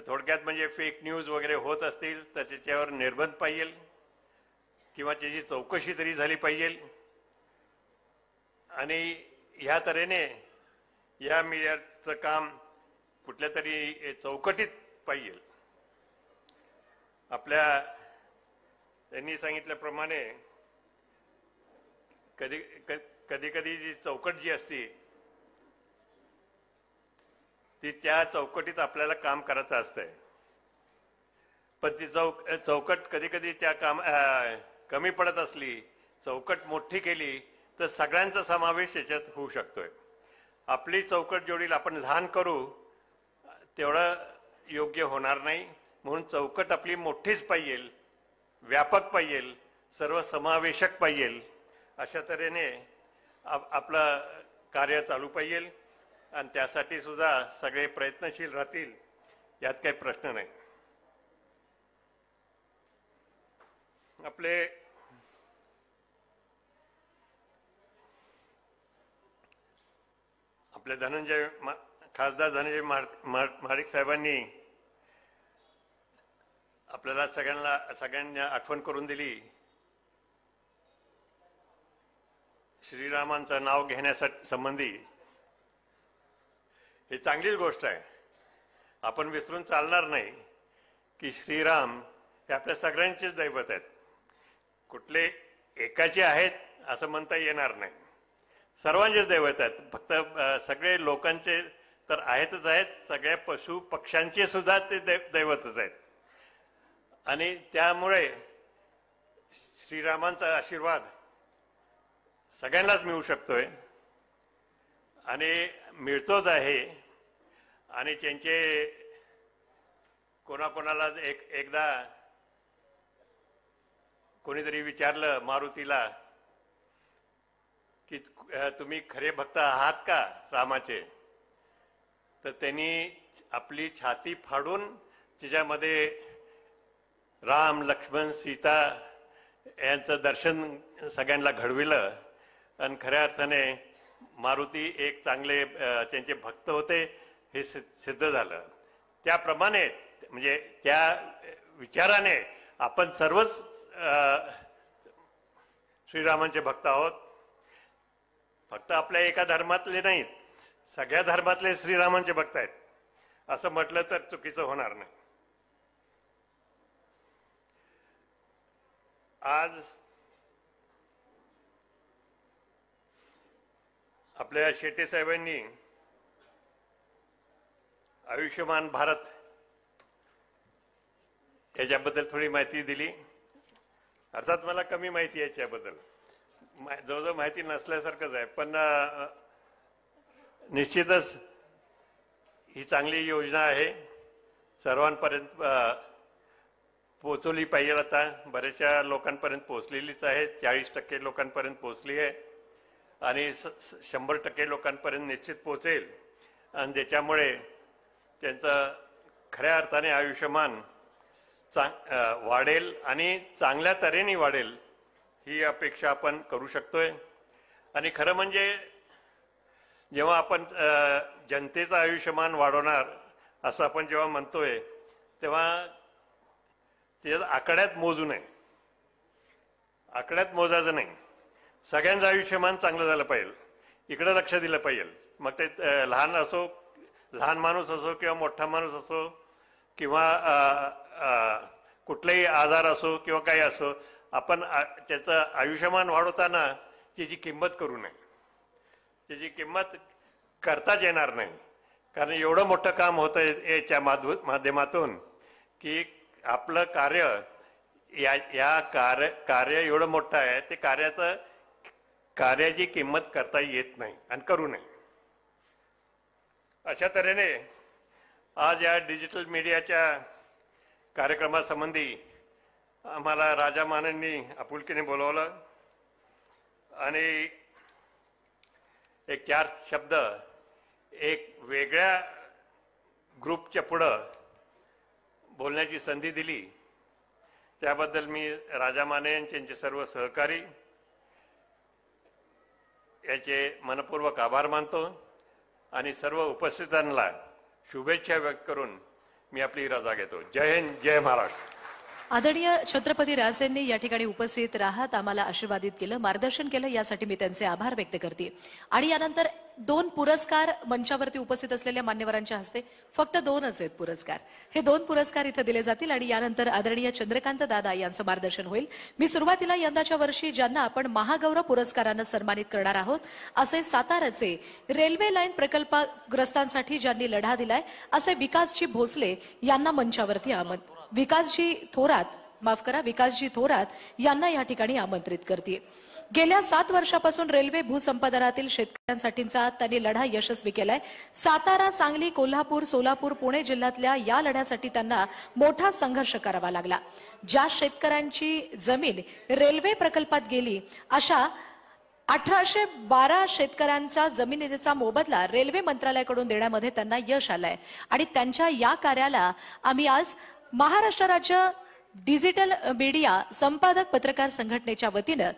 थोडक्यात म्हणजे फेक न्यूज वगैरे होत असतील तर त्याच्यावर निर्बंध पाहिजे किंवा त्याची चौकशी तरी झाली पाहिजे. आणि ह्या तऱ्हेने या मीडियाचं काम कुठल्या तरी चौकटीत पाहिजे. आपल्या त्यांनी सांगितल्याप्रमाणे कधी कधी जी चौकट जी असते ती त्या चौकटीत आपल्याला काम करायचं असतंय. पण ती चौकट कधी कधी त्या कमी पडत असली, चौकट मोठी केली तर सगळ्यांचा समावेश याच्यात होऊ शकतोय. आपली चौकट जेवढी आपण लहान करू तेवढं योग्य होणार नाही. म्हणून चौकट आपली मोठीच पाहिजे, व्यापक पाहिजे, सर्वसमावेशक पाहिजे. अशा तऱ्हेने आपलं कार्य चालू पाहिजे आणि त्यासाठी सुद्धा सगळे प्रयत्नशील राहतील यात काही प्रश्न नाही. आपले खासदार धनंजय महाडिक साहेबांनी आपल्याला सगळ्यांना आठवण करून दिली. श्रीरामांचं नाव घेण्यासाठी संबंधी ही चांगलीच गोष्ट आहे. आपण विसरून चालणार नाही की श्रीराम हे आपल्या सगळ्यांचेच दैवत आहेत. कुठले एकाचे आहेत असं म्हणता येणार नाही. सर्वांचेच दैवत आहेत. फक्त सगळे लोकांचे तर आहेतच आहेत, सगळ्या पशु पक्ष्यांचे सुद्धा ते दैवतच आहेत. आणि त्यामुळे श्रीरामांचा आशीर्वाद सगळ्यांनाच मिळू शकतोय आणि मिळतोच आहे. आणि त्यांचे कोणाकोणाला एकदा कोणीतरी विचारलं मारुतीला की तुम्ही खरे भक्त आहात का रामाचे, तर त्यांनी आपली छाती फाडून तिच्यामध्ये राम, लक्ष्मण, सीता यांचं दर्शन सगळ्यांना घडविलं आणि खऱ्या अर्थाने मारुती एक चांगले त्यांचे भक्त होते हे सिद्ध झालं. त्याप्रमाणे म्हणजे त्या विचाराने आपण सर्वच श्रीरामांचे भक्त आहोत. फक्त आपल्या एका धर्मातले नाहीत, सगळ्या धर्मातले श्रीरामांचे भक्त आहेत असं म्हटलं तर चुकीचं होणार नाही. आज आपल्या शेट्टी साहेबांनी आयुष्यमान भारत याच्याबद्दल थोडी माहिती दिली. अर्थात मला कमी माहिती आहे याच्याबद्दल, जवळजवळ माहिती नसल्यासारखंच आहे, पण निश्चितच ही चांगली योजना आहे, सर्वांपर्यंत पोहोचवली पाहिजे. आता बऱ्याचशा लोकांपर्यंत पोहोचलेलीच आहे, 40% लोकांपर्यंत पोहोचली आहे आणि 100% लोकांपर्यंत निश्चित पोहोचेल आणि त्याच्यामुळे त्यांचं खऱ्या अर्थाने आयुष्यमान वाढेल आणि चांगल्या तऱ्हेने वाढेल ही अपेक्षा आपण करू शकतोय. आणि खरं म्हणजे जेव्हा आपण जनतेचं आयुष्यमान वाढवणार असं आपण जेव्हा म्हणतोय तेव्हा ते आकड्यात मोजू नये, आकड्यात मोजायचं नाही. सगळ्यांचं आयुष्यमान चांगलं झालं पाहिजे, इकडे लक्ष दिलं पाहिजे. मग ते लहान माणूस असो किंवा मोठा माणूस असो किंवा कुठलाही आजार असो किंवा काही असो, आपण त्याचं आयुष्यमान वाढवताना त्याची किंमत करू नये, त्याची किंमत करताच येणार नाही. कारण एवढं मोठं काम होतं याच्या माध्यमातून की आपलं कार्य कार्य एवढं मोठं आहे, ते कार्याची किंमत करता येत नाही आणि करू नये. अशा तऱ्हेने आज या डिजिटल मीडियाच्या कार्यक्रमासंबंधी आम्हाला राजा मानेंनी आपुलकीने बोलवलं आणि एक 4 शब्द एक वेगळ्या ग्रुपच्या पुढं बोलण्याची संधी दिली. त्याबद्दल मी राजा माने यांचे सर्व सहकारी याचे मनपूर्वक आभार मानतो आणि सर्व उपस्थितांना शुभेच्छा व्यक्त करून मी आपली रजा घेतो. जय हिंद, जय महाराष्ट्र. आदरणीय छत्रपती राजेंनी या ठिकाणी उपस्थित राहत आम्हाला आशीर्वादित केलं, मार्गदर्शन केलं, यासाठी मी त्यांचे आभार व्यक्त करते. आणि यानंतर 2 पुरस्कार मंचावरती उपस्थित असलेल्या मान्यवरांच्या हस्ते, फक्त 2च आहेत पुरस्कार, हे 2 पुरस्कार इथे दिले जातील आणि यानंतर आदरणीय चंद्रकांत दादा यांचं मार्गदर्शन होईल. मी सुरुवातीला यंदाच्या वर्षी ज्यांना आपण महागौरव पुरस्कारानं सन्मानित करणार आहोत असे साताराचे रेल्वे लाईन प्रकल्पग्रस्तांसाठी ज्यांनी लढा दिलाय असे विकासजी भोसले यांना मंचावरती विकासजी थोरात यांना या ठिकाणी आमंत्रित करते. गेल्या 7 वर्षापासून रेल्वे भूसंपादनातील शेतकऱ्यांसाठीचा त्यांनी लढा यशस्वी केलाय. सातारा, सांगली, कोल्हापूर, सोलापूर, पुणे जिल्ह्यातल्या या लढ्यासाठी त्यांना मोठा संघर्ष करावा लागला. ज्या शेतकऱ्यांची जमीन रेल्वे प्रकल्पात गेली अशा 1812 शेतकऱ्यांचा जमिनीचा मोबदला रेल्वे मंत्रालयाकडून देण्यामध्ये त्यांना यश आलंय आणि त्यांच्या या कार्याला आम्ही आज महाराष्ट्र राज्य डिजिटल मीडिया संपादक पत्रकार संघटनेच्या वतीनं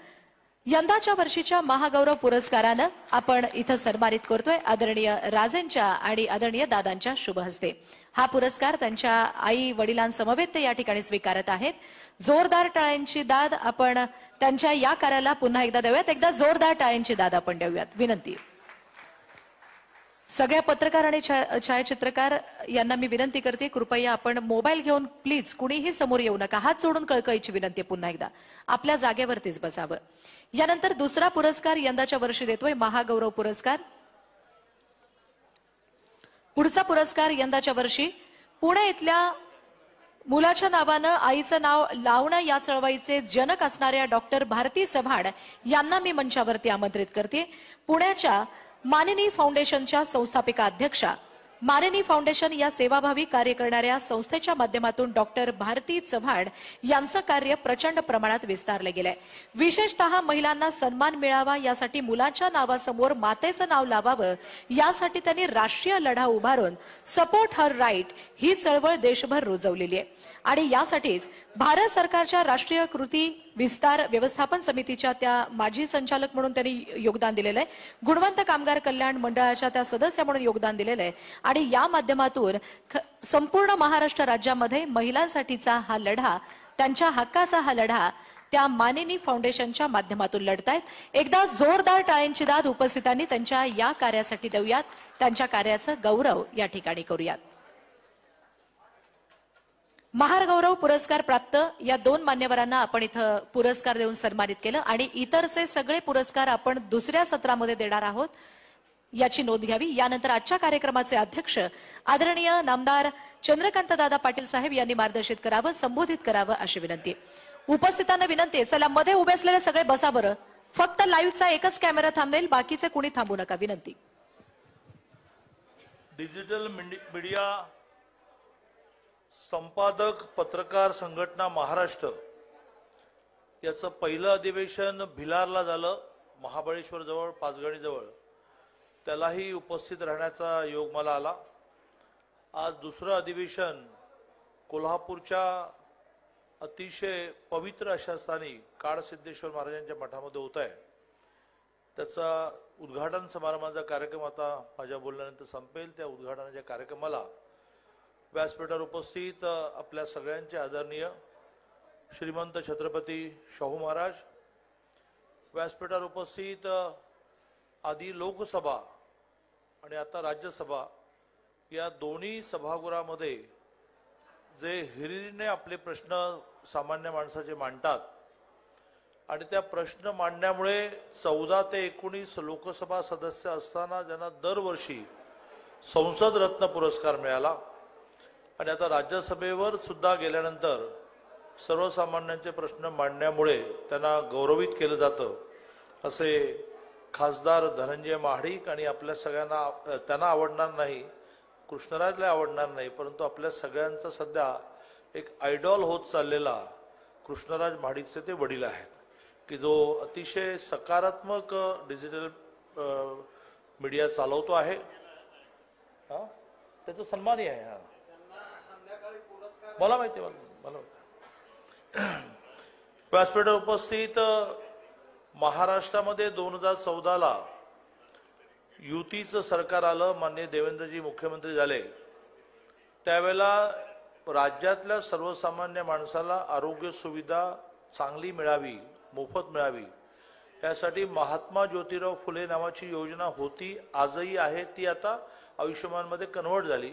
यंदाच्या वर्षीच्या महागौरव पुरस्कारानं आपण इथं सन्मानित करतोय आदरणीय राजेंच्या आणि आदरणीय दादांच्या शुभ हस्ते. हा पुरस्कार त्यांच्या आई वडिलांसमवेत ते या ठिकाणी स्वीकारत आहेत. जोरदार टाळ्यांची दाद आपण त्यांच्या या कार्याला पुन्हा एकदा देऊयात. एकदा जोरदार टाळ्यांची दाद आपण देऊयात, विनंती. सगळ्या पत्रकार आणि छायाचित्रकार यांना मी विनंती करते, कृपया आपण मोबाईल घेऊन प्लीज कुणीही समोर येऊ नका. हात जोडून कळकळीची विनंती पुन्हा एकदा, आपल्या जागेवरतीच बसावं. यानंतर दुसरा पुरस्कार यंदाच्या वर्षी देतोय महागौरव पुरस्कार. पुढचा पुरस्कार यंदाच्या वर्षी पुणे इथल्या मुलाच्या नावानं आईचं नाव लावणं या चळवळीचे जनक असणाऱ्या डॉक्टर भारती चव्हाण यांना मी मंचावरती आमंत्रित करते. पुण्याच्या मानिनी फाउंडेशनच्या संस्थापिका अध्यक्षा, मानिनी फाउंडेशन या सेवाभावी कार्य करणाऱ्या संस्थेच्या माध्यमातून डॉक्टर भारती चव्हाण यांचं कार्य प्रचंड प्रमाणात विस्तारले गेलंय. विशेषतः महिलांना सन्मान मिळावा यासाठी मुलाच्या नावासमोर मातेचं नाव लावावं यासाठी त्यांनी राष्ट्रीय लढा उभारून सपोर्ट हर राईट ही चळवळ देशभर रुजवलेली आहे आणि यासाठीच भारत सरकारच्या राष्ट्रीय कृती विस्तार व्यवस्थापन समितीच्या त्या माजी संचालक म्हणून त्यांनी योगदान दिलेलं आहे. गुणवंत कामगार कल्याण मंडळाच्या त्या सदस्य म्हणून योगदान दिलेलं आहे आणि या माध्यमातून संपूर्ण महाराष्ट्र राज्यामध्ये महिलांसाठीचा हा लढा त्यांच्या हक्काचा हा लढा त्या मानिनी फाउंडेशनच्या माध्यमातून लढतायत. एकदा जोरदार टाळ्यांची दाद उपस्थितांनी त्यांच्या या कार्यासाठी देऊयात. त्यांच्या कार्याचा गौरव या ठिकाणी करूयात. महारगौरव पुरस्कार प्राप्त या 2 मान्यवरांना आपण इथं पुरस्कार देऊन सन्मानित केलं आणि इतरचे सगळे पुरस्कार आपण दुसऱ्या सत्रामध्ये देणार आहोत, याची नोंद घ्यावी. यानंतर आजच्या कार्यक्रमाचे अध्यक्ष आदरणीय नामदार चंद्रकांत दादा पाटील साहेब यांनी मार्गदर्शित करावं, संबोधित करावं अशी विनंती. उपस्थितांना विनंती आहे, चला मध्ये उभे असलेले सगळे बसा बरं. फक्त लाईव्हचा एकच कॅमेरा थांबेल, बाकीचे कुणी थांबू नका, विनंती. डिजिटल मीडिया संपादक पत्रकार संघटना महाराष्ट्र याचं पहिलं अधिवेशन भिलारला झालं, महाबळेश्वर जवळ, पाचगणी जवळ. त्यालाही उपस्थित राहण्याचा योग मला आला. आज दुसरं अधिवेशन कोल्हापूरच्या अतिशय पवित्र अशा स्थानी काळसिद्धेश्वर महाराजांच्या मठामध्ये होत आहे. त्याचा उद्घाटन समारंभाचा कार्यक्रम आता माझ्या बोलण्यानंतर संपेल. त्या उद्घाटनाच्या कार्यक्रमाला व्यासपीठावर उपस्थित आपल्या सगळ्यांचे आदरणीय श्रीमंत छत्रपती शाहू महाराज, व्यासपीठावर उपस्थित आधी लोकसभा आणि आता राज्यसभा या दोन्ही सभागृहामध्ये जे हिरिरीने आपले प्रश्न सामान्य माणसाचे मांडतात आणि त्या प्रश्न मांडण्यामुळे 14 ते 19 लोकसभा सदस्य असताना ज्यांना दरवर्षी संसद रत्न पुरस्कार मिळाला आणि आता राज्यसभेवर सुद्धा गेल्यानंतर सर्वसामान्यांचे प्रश्न मांडण्यामुळे त्यांना गौरवित केलं जातं, असे खासदार धनंजय महाडिक आणि आपल्या सगळ्यांना त्यांना आवडणार नाही, कृष्णराजला आवडणार नाही, परंतु आपल्या सगळ्यांचा सध्या एक आयडॉल होत चाललेला कृष्णराज महाडिकचे ते वडील आहेत, की जो अतिशय सकारात्मक डिजिटल मीडिया चालवतो आहे. हा, त्याचा सन्मानही आहे. हा, मला माहिती मला व्यासपीठावर उपस्थित महाराष्ट्रामध्ये 2014ला युतीचं सरकार आलं, माननीय देवेंद्रजी मुख्यमंत्री झाले. त्यावेळेला राज्यातल्या सर्वसामान्य माणसाला आरोग्य सुविधा चांगली मिळावी, मोफत मिळावी, त्यासाठी महात्मा ज्योतिराव फुले नावाची योजना होती, आजही आहे. ती आता आयुष्यमानमध्ये कन्व्हर्ट झाली.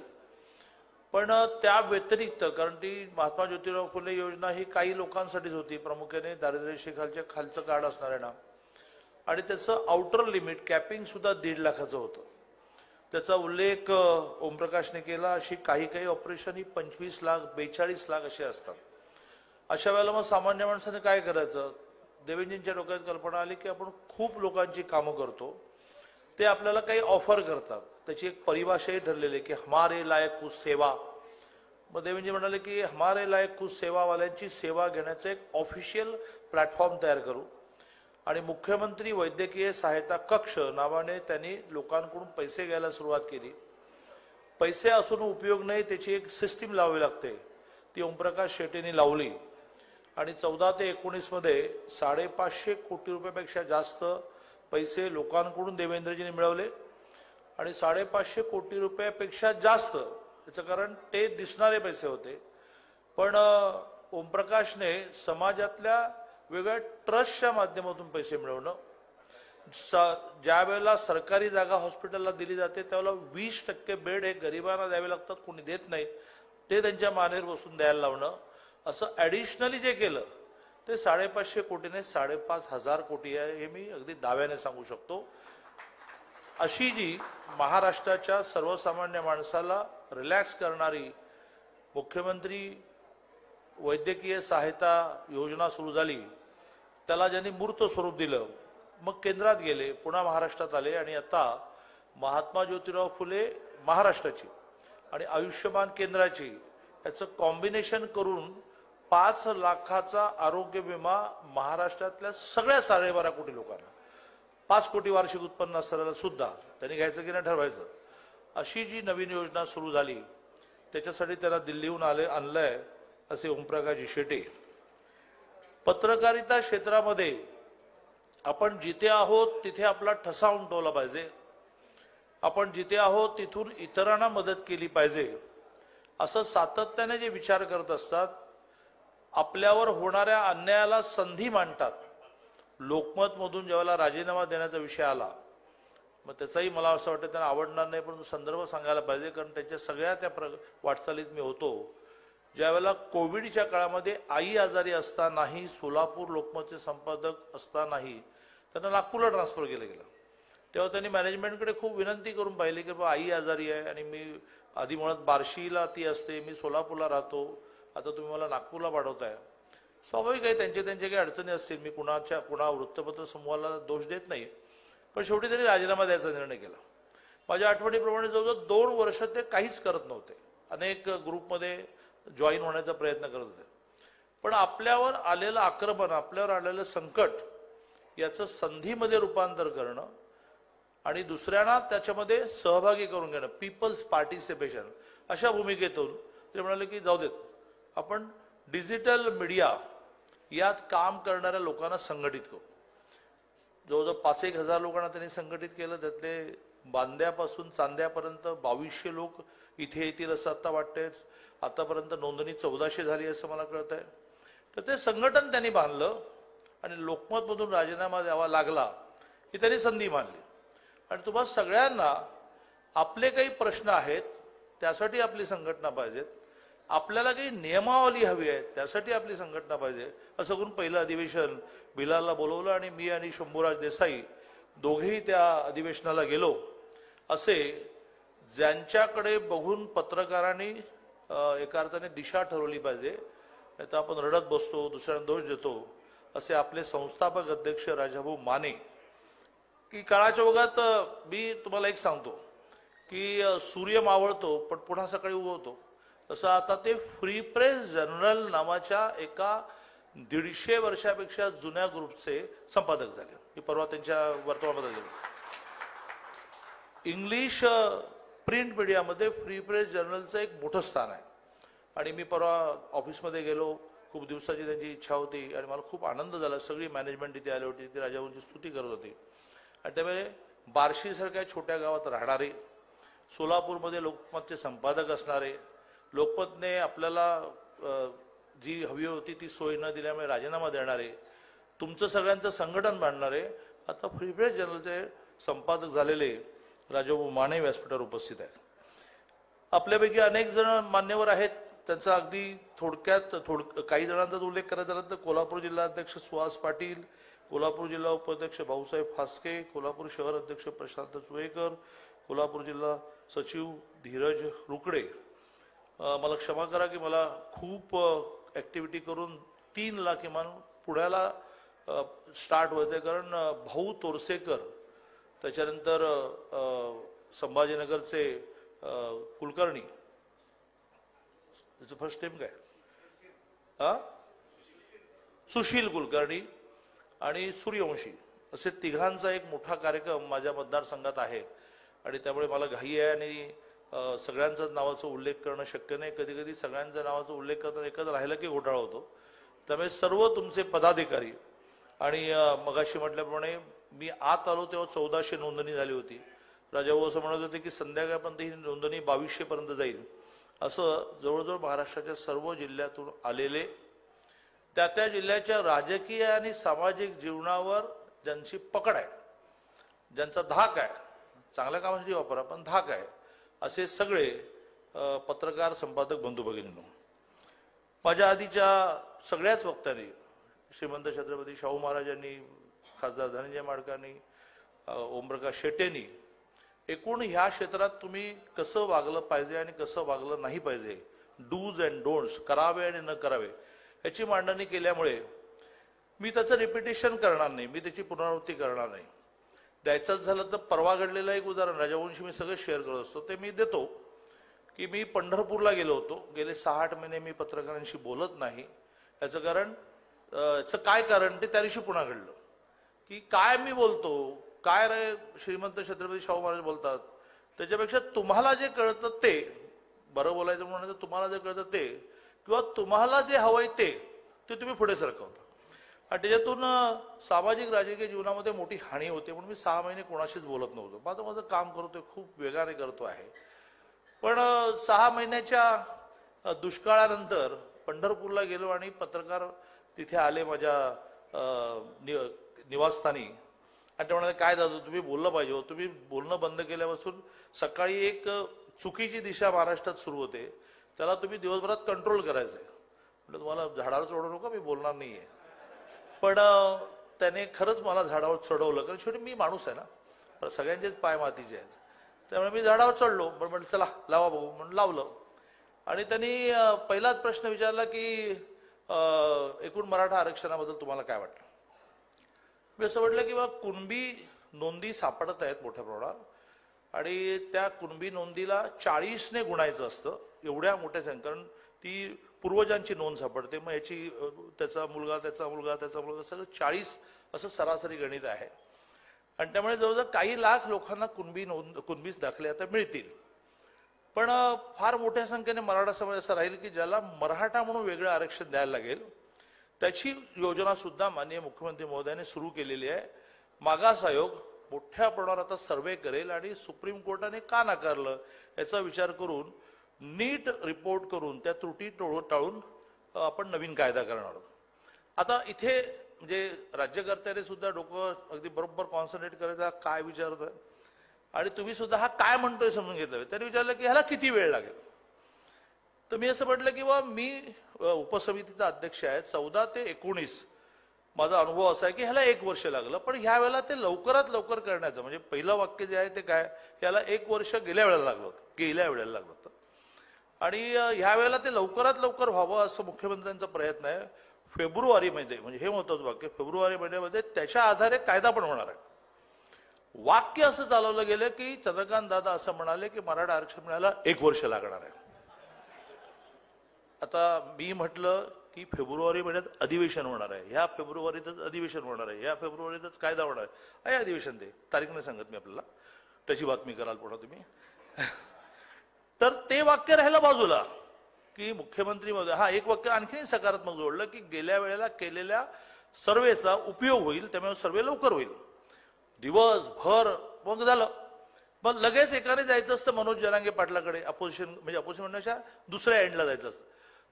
पण त्या व्यतिरिक्त, कारण ती महात्मा ज्योतिराव फुले योजना ही काही लोकांसाठीच होती, प्रामुख्याने दारिद्र्यरेषेखालच्या खालचं कार्ड असणाऱ्यांना, आणि त्याचं आउटर लिमिट कॅपिंग सुद्धा 1.5 लाखाचं होतं. त्याचा उल्लेख ओमप्रकाशने केला. अशी काही ऑपरेशन ही 25 लाख 42 लाख असे असतात. अशा वेळेला मग सामान्य माणसाने काय करायचं? देवेंद्रजींच्या डोक्यात कल्पना आली की आपण खूप लोकांची कामं करतो, ते आपल्याला काही ऑफर करतात, त्याची एक परिभाषाही ठरलेली की हमारे लायक कुछ सेवा. मग देवेंद्रजी म्हणाले की हमारे लायक कुछ सेवावाल्यांची सेवा घेण्याचं एक ऑफिशियल प्लॅटफॉर्म तयार करू, आणि मुख्यमंत्री वैद्यकीय सहायता कक्ष नावाने त्यांनी लोकांकडून पैसे घ्यायला सुरुवात केली. पैसे असून उपयोग नाही, त्याची एक सिस्टीम लावावी लागते. ती ओमप्रकाश शेट्टींनी लावली आणि 14 ते 19 मध्ये 550 कोटी रुपयापेक्षा जास्त पैसे लोकांकडून देवेंद्रजींनी मिळवले. आणि 550 कोटी रुपयापेक्षा जास्त याचं कारण ते दिसणारे पैसे होते, पण ओमप्रकाशने समाजातल्या वेगळ्या ट्रस्टच्या माध्यमातून पैसे मिळवणं. ज्या वेळेला सरकारी जागा हॉस्पिटलला दिली जाते त्यावेळेला 20% बेड हे गरिबांना द्यावे लागतात, कोणी देत नाही, ते त्यांच्या मानेवर बसून द्यायला लावणं. असं ॲडिशनली जे केलं ते 550 कोटीने 5,500 कोटी आहे, हे मी अगदी दाव्याने सांगू शकतो. अशी जी महाराष्ट्राच्या सर्वसामान्य माणसाला रिलॅक्स करणारी मुख्यमंत्री वैद्यकीय सहायता योजना सुरू झाली, त्याला ज्यांनी मूर्त स्वरूप दिलं, मग केंद्रात गेले, पुन्हा महाराष्ट्रात आले, आणि आता महात्मा ज्योतिराव फुले महाराष्ट्राची आणि आयुष्यमान केंद्राची याचं कॉम्बिनेशन करून 5 लाखाचा आरोग्य विमा महाराष्ट्रातल्या सगळ्या 12.5 कोटी लोकांना, 5 कोटी वार्षिक उत्पन्न असलेला सुद्धा त्यांनी घ्यायचं की नाही ठरवायचं, अशी जी नवीन योजना सुरू झाली, त्याच्यासाठी त्यांना दिल्लीहून आणलंय असे ओमप्रकाश शेट्टी. पत्रकारिता क्षेत्रामध्ये आपण जिथे आहोत तिथे आपला ठसा उमटवला पाहिजे, आपण जिथे आहोत तिथून इतरांना मदत केली पाहिजे, असं सातत्याने जे विचार करत असतात. आपल्यावर होणाऱ्या अन्यायाला संधी मांडतात. लोकमतमधून ज्यावेळेला राजीनामा देण्याचा विषय आला, मग त्याचाही मला असं वाटतं त्यांना आवडणार नाही, परंतु संदर्भ सांगायला पाहिजे, कारण त्यांच्या सगळ्या त्या वाटचालीत मी होतो. ज्यावेळेला कोविडच्या काळामध्ये आई आजारी असतानाही, सोलापूर लोकमतचे संपादक असतानाही त्यांना नागपूरला ट्रान्सफर केलं गेलं. तेव्हा त्यांनी मॅनेजमेंटकडे खूप विनंती करून पाहिली की बाबा आई आजारी आहे आणि मी आधी मुळात बार्शीला ती असते, मी सोलापूरला राहतो, आता तुम्ही मला नागपूरला पाठवताय. स्वाभाविक आहे, त्यांचे काही अडचणी असतील, मी कुणा वृत्तपत्र समूहाला दोष देत नाही, पण शेवटी त्यांनी राजीनामा द्यायचा निर्णय केला. माझ्या आठवणीप्रमाणे जवळजवळ 2 वर्ष ते काहीच करत नव्हते. अनेक ग्रुपमध्ये जॉईन होण्याचा प्रयत्न करत होते, पण आपल्यावर आलेलं आक्रमण, आपल्यावर आलेलं संकट याचं संधीमध्ये रूपांतर करणं आणि दुसऱ्यांना त्याच्यामध्ये सहभागी करून घेणं, पीपल्स पार्टिसिपेशन, अशा भूमिकेतून ते म्हणाले की जाऊ देत, आपण डिजिटल मीडिया यात काम करणाऱ्या लोकांना संघटित करू. जवळजवळ 5-1 हजार लोकांना त्यांनी संघटित केलं. त्यातले बांद्यापासून चांद्यापर्यंत 2200 लोक इथे येतील असं आता वाटतंय. आतापर्यंत नोंदणी 1400 झाली असं मला कळत आहे. तर ते संघटन त्यांनी बांधलं आणि लोकमतमधून राजीनामा द्यावा लागला ही त्यांनी संधी मानली. आणि तुम्हाला सगळ्यांना आपले काही प्रश्न आहेत त्यासाठी आपली संघटना पाहिजेत, आपल्याला काही नियमावली हवी आहे त्यासाठी आपली संघटना पाहिजे, असं करून पहिलं अधिवेशन बिलालला बोलवलं आणि मी आणि शंभूराज देसाई दोघेही त्या अधिवेशनाला गेलो. असे ज्यांच्याकडे बघून पत्रकारांनी एका अर्थाने दिशा ठरवली पाहिजे, नाही तर आपण रडत बसतो, दुसऱ्यांना दोष देतो, असे आपले संस्थापक अध्यक्ष राजाभाऊ माने, की काळाच्या ओघात मी तुम्हाला एक सांगतो की सूर्य मावळतो पण पुन्हा सकाळी उगवतो, तसं आता ते फ्री प्रेस जर्नल नावाच्या एका 150 वर्षापेक्षा जुन्या ग्रुपचे संपादक झाले. मी परवा त्यांच्या वर्तमानपत्रात गेलो. इंग्लिश प्रिंट मीडियामध्ये फ्री प्रेस जर्नलचं एक मोठं स्थान आहे. आणि मी परवा ऑफिसमध्ये गेलो, खूप दिवसाची त्यांची इच्छा होती आणि मला खूप आनंद झाला. सगळी मॅनेजमेंट इथे आली होती, ती राजाभाऊंची स्तुती करत होती. आणि त्यामुळे बार्शीसारख्या छोट्या गावात राहणारे, सोलापूरमध्ये लोकमतचे संपादक असणारे, लोकमतने आपल्याला जी हवी होती ती सोय न दिल्यामुळे राजीनामा देणारे, तुमचं सगळ्यांचं संघटन बांधणारे, आता फ्री प्रेस जर्नलचे संपादक झालेले राजाभाऊ माने व्यासपीठावर उपस्थित आहेत. आपल्यापैकी अनेक जण मान्यवर आहेत, त्यांचा अगदी थोडक्यात काही जणांचा उल्लेख करायचा झाला तर कोल्हापूर जिल्हाध्यक्ष सुहास पाटील, कोल्हापूर जिल्हा उपाध्यक्ष भाऊसाहेब फास्के, कोल्हापूर शहर अध्यक्ष प्रशांत चुवेकर, कोल्हापूर जिल्हा सचिव धीरज रुकडे. मला क्षमा करा की मला खूप ॲक्टिव्हिटी करून 3 लाख किमान पुण्याला स्टार्ट व्हायचं, कारण भाऊ तोरसेकर, त्याच्यानंतर संभाजीनगरचे कुलकर्णी, त्याचं फर्स्ट नेम काय, सुशील कुलकर्णी आणि सूर्यवंशी, असे तिघांचा एक मोठा कार्यक्रम माझ्या मतदारसंघात आहे. आणि त्यामुळे मला घाई आहे आणि सगळ्यांच्याच नावाचा उल्लेख करणं शक्य नाही. कधी कधी सगळ्यांच्या नावाचा उल्लेख करताना एकच राहिलं की घोटाळा होतो. त्यामुळे सर्व तुमचे पदाधिकारी, आणि मगाशी म्हटल्याप्रमाणे मी आत आलो तेव्हा 1400 नोंदणी झाली होती. राजाभाऊ असं म्हणत होते की संध्याकाळपर्यंत ही नोंदणी 2200 पर्यंत जाईल. असं जवळजवळ महाराष्ट्राच्या सर्व जिल्ह्यातून आलेले, त्या जिल्ह्याच्या राजकीय आणि सामाजिक जीवनावर ज्यांची पकड आहे, ज्यांचा धाक आहे, चांगल्या कामासाठी वापरा पण धाक आहे, असे सगळे पत्रकार संपादक बंधू भगिनींनो. माझ्या आधीच्या सगळ्याच वक्त्यांनी, श्रीमंत छत्रपती शाहू महाराजांनी, खासदार धनंजय माडकांनी, ओमप्रकाश शेटेंनी, एकूण ह्या क्षेत्रात तुम्ही कसं वागलं पाहिजे आणि कसं वागलं नाही पाहिजे, डूज अँड डोंट्स, करावे आणि न करावे, याची मांडणी केल्यामुळे मी त्याचं रिपिटेशन करणार नाही, मी त्याची पुनरावृत्ती करणार नाही. द्यायचंच झालं तर परवा घडलेलं एक उदाहरण राजाभाऊंशी मी सगळं शेअर करत असतो, ते मी देतो. की मी पंढरपूरला गेलो होतो. गेले 6-8 महिने मी पत्रकारांशी बोलत नाही. याचं कारण, याचं काय कारण ते त्या दिवशी पुन्हा घडलं. की काय मी बोलतो, काय रे श्रीमंत छत्रपती शाहू महाराज बोलतात, त्याच्यापेक्षा तुम्हाला जे कळतं ते बरं बोलायचं म्हणून, तुम्हाला जे कळतं ते किंवा तुम्हाला जे हवंय ते तुम्ही पुढे सरकवता. आणि त्याच्यातून सामाजिक राजकीय जीवनामध्ये मोठी हानी होते. म्हणून मी 6 महिने कोणाशीच बोलत नव्हतो. माझं काम करतोय, खूप वेगाने करतो आहे. पण 6 महिन्याच्या दुष्काळानंतर पंढरपूरला गेलो आणि पत्रकार तिथे आले माझ्या निवासस्थानी आणि ते म्हणाले, काय दादा तुम्ही बोललं पाहिजे हो, तुम्ही बोलणं बंद केल्यापासून सकाळी एक चुकीची दिशा महाराष्ट्रात सुरू होते, त्याला तुम्ही दिवसभरात कंट्रोल करायचंय. म्हटलं तुम्हाला झाडावर चढवू नका, मी बोलणार नाहीये. पण त्याने खरंच मला झाडावर चढवलं, कारण शेवटी मी माणूस आहे ना, सगळ्यांचेच पाय मातीचे आहेत. त्यामुळे मी झाडावर चढलो. पण म्हटलं चला लावा बघू म्हणून लावलं. आणि त्यांनी पहिलाच प्रश्न विचारला की एकूण मराठा आरक्षणाबद्दल तुम्हाला काय वाटतं. मी असं म्हटलं की बा कुणबी नोंदी सापडत आहेत मोठ्या प्रमाणात आणि त्या कुणबी नोंदीला 40ने गुणायचं असतं, एवढ्या मोठ्या संख्या, कारण ती पूर्वजांची नोंद सापडते. मग याची त्याचा मुलगा त्याचा मुलगा त्याचा मुलगा सगळं 40 असं सरासरी गणित आहे. आणि त्यामुळे जवळजवळ काही लाख लोकांना कुणबी दाखले आता मिळतील. पण फार मोठ्या संख्येने मराठा समाज असा राहील की ज्याला मराठा म्हणून वेगळं आरक्षण द्यायला लागेल. त्याची योजना सुद्धा माननीय मुख्यमंत्री महोदयाने सुरू केलेली आहे. मागास आयोग मोठ्या प्रमाणावर आता सर्वे करेल आणि सुप्रीम कोर्टाने का नाकारलं याचा विचार करून नीट रिपोर्ट करून त्या त्रुटी टाळून आपण नवीन कायदा करणार आहोत. आता इथे म्हणजे राज्यकर्त्याने सुद्धा डोकं अगदी बरोबर कॉन्सन्ट्रेट करायचा, काय विचारतोय आणि तुम्ही सुद्धा हा काय म्हणतोय समजून घेतलं. त्यांनी विचारलं की ह्याला किती वेळ लागेल. तर मी असं म्हटलं की बा मी उपसमितीचा अध्यक्ष आहे, 14 ते 19 माझा अनुभव असा आहे की ह्याला 1 वर्ष लागलं. पण ह्या वेळेला ते लवकरात लवकर करण्याचं म्हणजे पहिलं वाक्य जे आहे ते काय, ह्याला 1 वर्ष गेल्या वेळेला लागलं होतं. आणि ह्या वेळेला ते लवकरात लवकर व्हावं असं मुख्यमंत्र्यांचा प्रयत्न आहे. फेब्रुवारीमध्ये, म्हणजे हे महत्वाचं वाक्य, फेब्रुवारी महिन्यामध्ये त्याच्या आधारे कायदा पण होणार आहे. वाक्य असं चालवलं गेलं की चंद्रकांत दादा असं म्हणाले की मराठा आरक्षण मिळायला 1 वर्ष लागणार आहे. आता मी म्हटलं की फेब्रुवारी महिन्यात अधिवेशन होणार आहे, ह्या फेब्रुवारीतच अधिवेशन होणार आहे, ह्या फेब्रुवारीतच कायदा होणार आहे. अधिवेशन ते तारीख नाही सांगत मी आपल्याला, त्याची बातमी कराल पुन्हा तुम्ही. तर ते वाक्य राहिलं बाजूला की मुख्यमंत्री महोदय, हा एक वाक्य आणखी सकारात्मक जोडलं की गेल्या वेळेला केलेल्या सर्वेचा उपयोग होईल, त्यामुळे सर्वे लवकर होईल. दिवसभर मग झालं. मग लगेच एकाने जायचं असतं मनोज जरांगे पाटलाकडे, अपोजिशन म्हणण्याच्या दुसऱ्या एंडला जायचं असतं.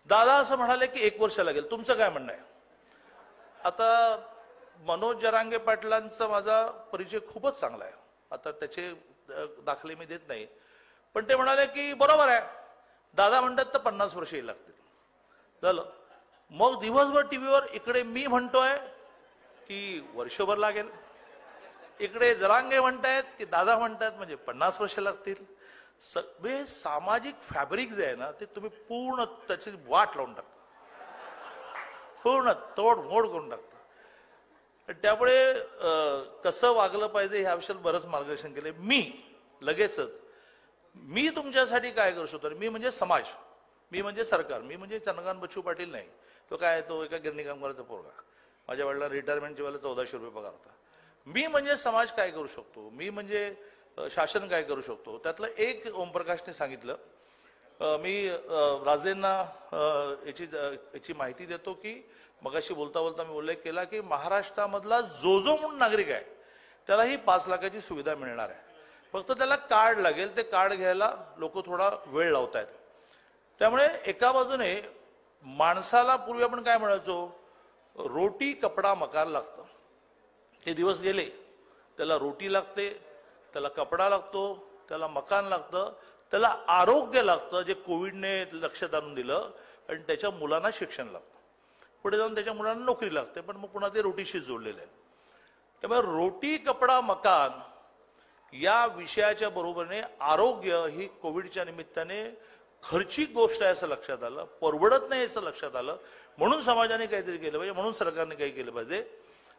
दादा असं म्हणाले की 1 वर्ष लागेल, तुमचं काय म्हणणं आहे. आता मनोज जरांगे पाटलांचा माझा परिचय खूपच चांगला आहे, आता त्याचे दाखले मी देत नाही. पण ते म्हणाले की बरोबर आहे, दादा म्हणतात तर 50 वर्षही लागतील. झालं. मग दिवसभर टीव्हीवर इकडे मी म्हणतोय की वर्षभर लागेल, इकडे जरांगे म्हणतायत की दादा म्हणतात म्हणजे 50 वर्ष लागतील. सगळे सामाजिक फॅब्रिक जे आहे ना ते तुम्ही पूर्ण त्याची वाट लावून टाकता, पूर्ण तोडमोड करून टाकता. त्यामुळे कसं वागलं पाहिजे ह्या विषयात बरंच मार्गदर्शन केले मी लगेचच. मी तुमच्यासाठी काय करू शकतो, मी म्हणजे समाज, मी म्हणजे सरकार, मी म्हणजे चंद्रकांत बच्चू पाटील नाही. तो काय, तो एका गिरणी कामगाराचा पोरगा, माझ्या वडिलांना रिटायरमेंटच्या वेळेला 1400 रुपये पगार होता. मी म्हणजे समाज काय करू शकतो, मी म्हणजे शासन काय करू शकतो. त्यातलं एक ओमप्रकाशने सांगितलं. मी राजेंना याची माहिती देतो की मगाशी बोलता बोलता मी उल्लेख केला की महाराष्ट्रामधला जो म्हणून नागरिक आहे त्यालाही 5 लाखाची सुविधा मिळणार आहे. फक्त त्याला कार्ड लागेल, ते कार्ड घ्यायला लोक थोडा वेळ लावतायत. त्यामुळे एका बाजूने माणसाला पूर्वी आपण काय म्हणायचो, रोटी कपडा मकान लागतं. ते दिवस गेले. त्याला रोटी लागते, त्याला कपडा लागतो, त्याला मकान लागतं, त्याला आरोग्य लागतं जे कोविडने लक्षात आणून दिलं, आणि त्याच्या मुलांना शिक्षण लागतं, पुढे जाऊन त्याच्या मुलांना नोकरी लागते. पण मग पुन्हा ते रोटीशी जोडलेलं आहे. त्यामुळे रोटी कपडा मकान या विषयाच्या बरोबरीने आरोग्य ही कोविडच्या निमित्ताने खर्चिक गोष्ट आहे असं लक्षात आलं, परवडत नाही असं लक्षात आलं. म्हणून समाजाने काहीतरी केलं पाहिजे, म्हणून सरकारने काही केलं पाहिजे.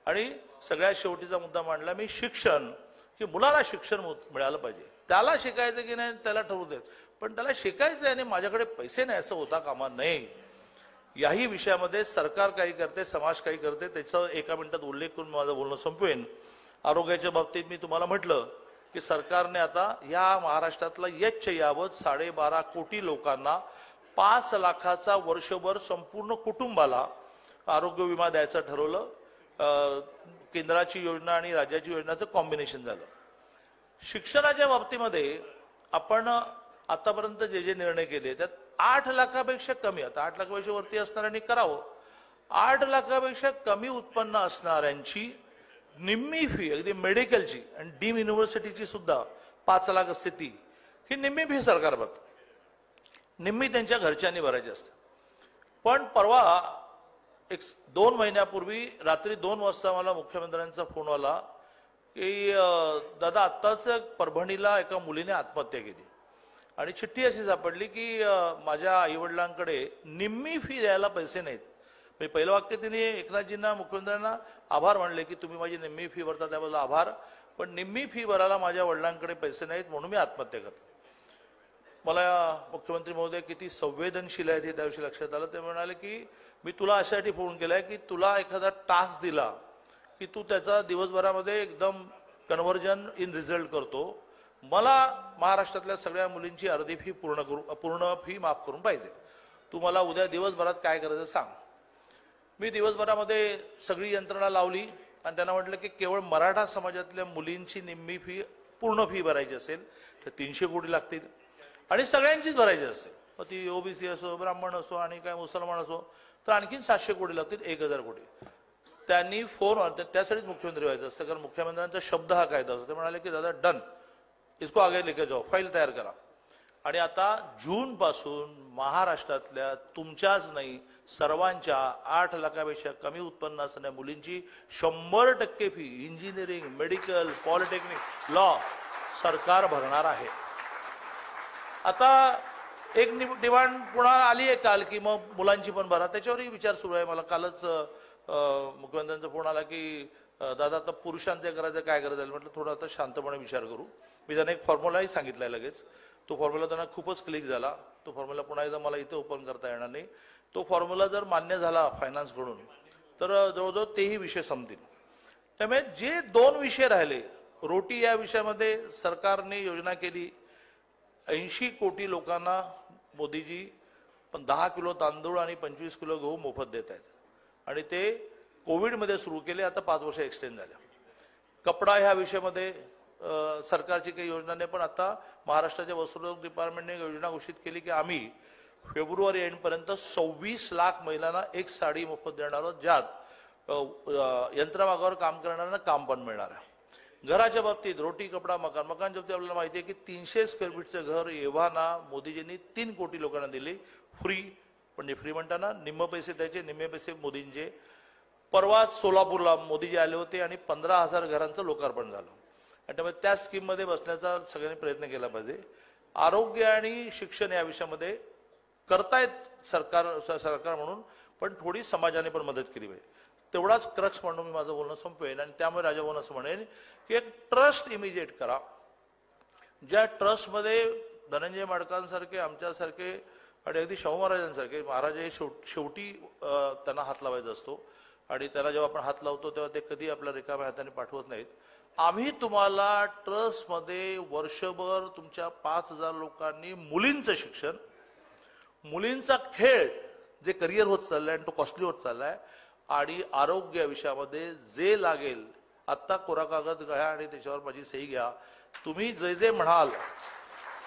आणि सगळ्यात शेवटीचा मुद्दा मांडला मी, शिक्षण, की मुलाला शिक्षण मिळालं पाहिजे. त्याला शिकायचं की नाही त्याला ठरवू देत, पण त्याला शिकायचं आहे आणि माझ्याकडे पैसे नाही असं होता कामा नये. याही विषयामध्ये सरकार काही करते, समाज काही करते, त्याचा एका मिनिटात उल्लेख करून माझं बोलणं संपवेन. आरोग्याच्या बाबतीत मी तुम्हाला म्हटलं की सरकारने आता या महाराष्ट्रातला यावत 12.5 कोटी लोकांना 5 लाखाचा वर्षभर संपूर्ण कुटुंबाला आरोग्य विमा द्यायचं ठरवलं. केंद्राची योजना आणि राज्याची योजनाचं कॉम्बिनेशन झालं. शिक्षणाच्या बाबतीमध्ये आपण आतापर्यंत जे निर्णय केले त्यात 8 लाखापेक्षा कमी, आता 8 लाखापेक्षा वरती असणाऱ्यांनी करावं, 8 लाखापेक्षा कमी उत्पन्न असणाऱ्यांची निम्मी फी अगदी मेडिकलची आणि डीम युनिव्हर्सिटीची सुद्धा 5 लाख असते ती, ही निम्मी फी सरकार भरतं, निम्मी त्यांच्या घरच्यांनी भरायची असते. पण परवा 2 महिन्यापूर्वी रात्री 2 वाजता मला मुख्यमंत्र्यांचा फोन आला की दादा आत्ताच परभणीला एका मुलीने आत्महत्या केली आणि चिठ्ठी अशी सापडली की माझ्या आईवडिलांकडे निम्मी फी द्यायला पैसे नाहीत. मी पहिलं वाक्य तिने एकनाथजींना मुख्यमंत्र्यांना आभार मानले की तुम्ही माझी निम्मी फी भरता त्याबद्दल आभार, पण निम्मी फी भरायला माझ्या वडिलांकडे पैसे नाहीत म्हणून मी आत्महत्या करतो. मला मुख्यमंत्री महोदय किती संवेदनशील आहेत हे त्याविषयी लक्षात आलं. ते म्हणाले की मी तुला अशासाठी फोन केलाय की तुला एखादा टास्क दिला की तू त्याचा दिवसभरामध्ये एकदम कन्व्हर्जन इन रिझल्ट करतो. मला महाराष्ट्रातल्या सगळ्या मुलींची अर्धी फी पूर्ण फी माफ करून पाहिजे. तू मला उद्या दिवसभरात काय करायचं सांग. मी दिवसभरामध्ये सगळी यंत्रणा लावली आणि त्यांना म्हटलं की केवळ मराठा समाजातल्या मुलींची निम्मी फी पूर्ण फी भरायची असेल तर 300 कोटी लागतील आणि सगळ्यांचीच भरायची असेल, मग ती ओबीसी असो, ब्राह्मण असो आणि काय मुसलमान असो, तर आणखीन 700 कोटी लागतील, 1000 कोटी. त्यांनी फोन, त्यासाठीच मुख्यमंत्री व्हायचं असतं कारण मुख्यमंत्र्यांचा शब्द हा कायदा असतो. ते म्हणाले की दादा डन, इसको आगे लेके जाओ, फाईल तयार करा. आणि आता जून पासून महाराष्ट्रातल्या तुमच्याच नाही सर्वांच्या 8 लाखापेक्षा कमी उत्पन्न असणाऱ्या मुलींची 100% fee engineering, medical, polytechnic, law सरकार भरणार आहे. आता एक डिमांड पुन्हा आली आहे काल की मग मुलांची पण भरा, त्याच्यावरही विचार सुरू आहे. मला कालच मुख्यमंत्र्यांचा फोन आला की दादा आता पुरुषांचे करायचं काय करायचं. म्हटलं थोडं आता शांतपणे विचार करू. मी त्यांना एक फॉर्म्युलाही सांगितलाय लगेच. तो फॉर्म्युला त्यांना खूपच क्लिक झाला. तो फॉर्म्युला पुन्हा एकदा मला इथे ओपन करता येणार नाही. तो फॉर्म्युला जर मान्य झाला फायनान्सकडून तर जवळजवळ तेही विषय संपतील. त्यामुळे जे 2 विषय राहिले, रोटी या विषयामध्ये सरकारने योजना केली, 80 कोटी लोकांना मोदीजी 10 किलो तांदूळ आणि 25 किलो गहू मोफत देत आहेत आणि ते कोविडमध्ये सुरू केले, आता 5 वर्ष एक्सटेंड झाल्या. कपडा ह्या विषयामध्ये सरकारची काही योजना नाही, पण आता महाराष्ट्राच्या वस्त्रोद्योग डिपार्टमेंटने योजना घोषित केली की आम्ही फेब्रुवारी एंडपर्यंत 26 लाख महिलांना एक साडी मोफत देणार आहोत, ज्यात यंत्रमागावर काम करणाऱ्यांना काम पण मिळणार आहे. घराच्या बाबतीत रोटी, कपडा, मकान बाबतीत आपल्याला माहिती आहे की 300 स्क्वेअर फीटचं घर एव्हाना मोदीजींनी 3 कोटी लोकांना दिले फ्री. म्हणजे फ्री म्हणताना निम्मे पैसे द्यायचे, निम्मे पैसे मोदींचे. परवा सोलापूरला मोदीजी आले होते आणि 15,000 घरांचं लोकार्पण झालं आणि त्यामुळे त्या स्कीममध्ये बसण्याचा सगळ्यांनी प्रयत्न केला पाहिजे. आरोग्य आणि शिक्षण या विषयामध्ये करतायत सरकार म्हणून, पण थोडी समाजाने पण मदत केली पाहिजे. तेवढाच क्रक्स म्हणून मी माझं बोलणं संपवेन आणि त्यामुळे राजाभाऊन असं म्हणेन की एक ट्रस्ट इमिजिएट करा, ज्या ट्रस्टमध्ये धनंजय माडकांसारखे, आमच्यासारखे आणि अगदी शाहू महाराजांसारखे, महाराज हे शेवटी त्यांना हात लावायचा असतो आणि त्याला जेव्हा आपण हात लावतो तेव्हा ते कधी आपल्या रिकाम्या हाताने पाठवत नाहीत. आम्ही तुम्हाला ट्रस्टमध्ये वर्षभर तुमच्या 5,000 लोकांनी मुलींचं शिक्षण, मुलींचा खेळ जे करिअर होत चाललाय आणि तो कॉस्टली होत चाललाय, आणि आरोग्य विषयामध्ये जे लागेल आत्ता कोरा कागद घ्या आणि त्याच्यावर माझी सही घ्या. तुम्ही जे जे म्हणाल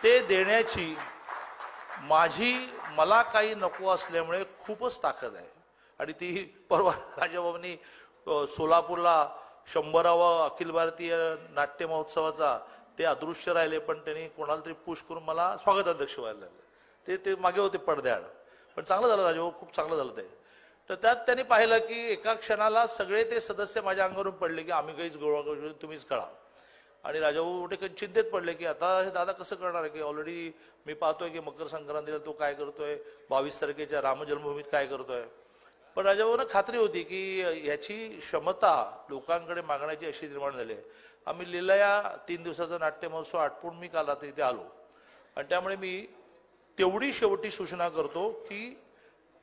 ते देण्याची मला काही नको असल्यामुळे खूपच ताकद आहे. आणि ती परवा राजाभाऊंनी सोलापूरला 100वा अखिल भारतीय नाट्य महोत्सवाचा ते अदृश्य राहिले, पण त्यांनी कोणाला तरी पुश करून मला स्वागताध्यक्ष व्हायला लागलं. ते मागे होते पडद्याआड, पण चांगलं झालं राजाभाऊ, खूप चांगलं झालं ते. तर त्यात त्यांनी पाहिलं की एका क्षणाला सगळे ते सदस्य माझ्या अंगावरून पडले की आम्ही काहीच गोळा करू, तुम्हीच कळा. आणि राजाभाऊ मोठे चिंतेत पडले की आता हे दादा कसं करणार आहे की ऑलरेडी मी पाहतोय की मकर संक्रांतीला तो काय करतोय, 22 तारखेच्या रामजन्मभूमीत काय करतोय. पण राजाभाऊंना खात्री होती की याची क्षमता लोकांकडे मागण्याची अशी निर्माण झाली आहे. आम्ही लिहिल्या 3 दिवसाचा नाट्य महोत्सव आटपून मी काल आता इथे आलो आणि त्यामुळे मी तेवढी शेवटी सूचना करतो की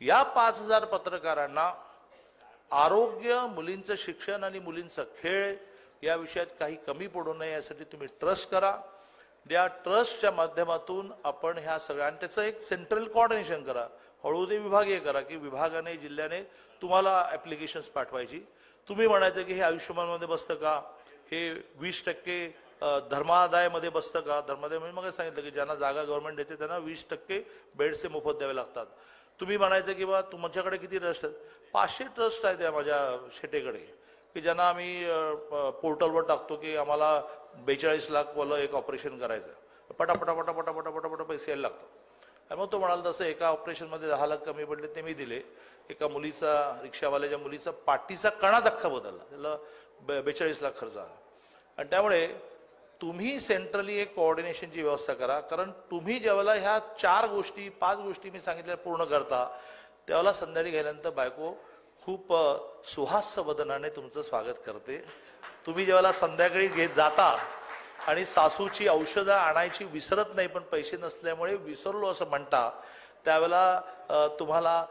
या 5,000 पत्रकारांना आरोग्य, मुलींचं शिक्षण आणि मुलींचा खेळ या विषयात काही कमी पडू नये यासाठी तुम्ही ट्रस्ट करा. या ट्रस्टच्या माध्यमातून आपण ह्या सगळ्या, आणि त्याचं एक सेंट्रल कोऑर्डिनेशन करा, हळूदे विभागीय करा की विभागाने, जिल्ह्याने तुम्हाला ऍप्लिकेशन्स पाठवायची. तुम्ही म्हणायचं की हे आयुष्यमानमध्ये बसतं का, हे 20% धर्मादायमध्ये बसतं का? धर्मादाय म्हणजे मग सांगितलं की ज्यांना जागा गव्हर्नमेंट देते त्यांना 20% बेड्स मोफत द्यावे लागतात. तुम्ही म्हणायचं की बा तुमच्याकडे किती ट्रस्ट आहेत? 500 ट्रस्ट आहेत माझ्या शेटेकडे की ज्यांना आम्ही पोर्टलवर टाकतो की आम्हाला 42 लाख वाला एक ऑपरेशन करायचं, पटापटा पैसे यायला लागतात. आणि मग तो म्हणाला तसं एका ऑपरेशनमध्ये 10 लाख कमी पडले ते मी दिले. एका मुलीचा, रिक्षावाल्याच्या मुलीचा पाठीचा कणाच अख्खा बदलला, त्याला 42 लाख खर्च आला. आणि त्यामुळे तुम्ही सेंट्रली एक कोऑर्डिनेशनची व्यवस्था करा, कारण तुम्ही ज्यावेळेला ह्या 4 गोष्टी 5 गोष्टी मी सांगितल्या पूर्ण करता त्यावेळेला संध्याकाळी गेल्यानंतर बायको खूप सुहास्य वदनाने तुमचं स्वागत करते. तुम्ही ज्यावेळेला संध्याकाळी घेत जाता आणि सासूची औषधं आणायची विसरत नाही पण पैसे नसल्यामुळे विसरलो असं म्हणता, त्यावेळेला तुम्हाला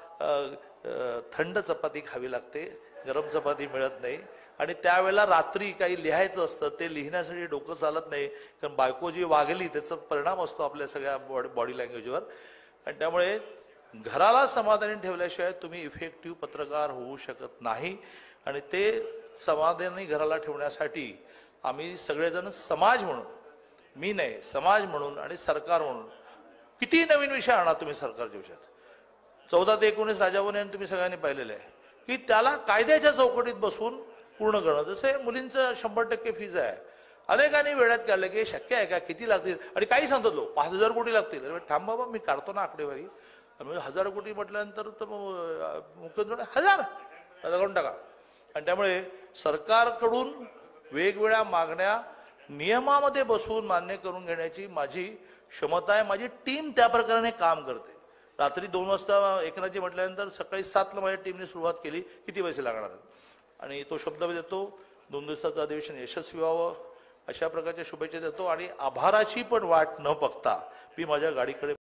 थंड चपाती खावी लागते, गरम चपाती मिळत नाही. आणि त्यावेळेला रात्री काही लिहायचं असतं, ते लिहिण्यासाठी डोकं चालत नाही, कारण बायको जी वागली त्याचा परिणाम असतो आपल्या सगळ्या बॉडी लँग्वेजवर. आणि त्यामुळे घराला समाधानी ठेवल्याशिवाय तुम्ही इफेक्टिव्ह पत्रकार होऊ शकत नाही. आणि ते समाधानी घराला ठेवण्यासाठी आम्ही सगळेजण समाज म्हणून, मी नाही समाज म्हणून आणि सरकार म्हणून किती नवीन विषय आणा तुम्ही सरकारच्या विषयात. 14 ते 19 राजावने यांनी तुम्ही सगळ्यांनी पाहिलेलं आहे की त्याला कायद्याच्या चौकटीत बसून पूर्ण करणं. जसे मुलींचं 100% फीज आहे, अनेकांनी वेळात काढलं की शक्य आहे का, किती लागतील, आणि काही सांगतात लोक 5000 कोटी लागतील. अरे थांब बाबा, मी काढतो ना आकडेवारी. 1000 कोटी म्हटल्यानंतर तर मुख्यमंत्री 1000 करून टाका. आणि त्यामुळे सरकारकडून वेगवेगळ्या मागण्या नियमामध्ये बसवून मान्य करून घेण्याची माझी क्षमता आहे. माझी टीम त्या प्रकारे काम करते. रात्री 2 वाजता एकनाथजी म्हटल्यानंतर सकाळी 7ला माझ्या टीमने सुरुवात केली, किती पैसे लागणार आहेत, आणि तो शब्द मी देतो. 2 दिवसाचं अधिवेशन यशस्वी व्हावं अशा प्रकारच्या शुभेच्छा देतो. आणि आभाराची पण वाट न बघता मी माझ्या गाडीकडे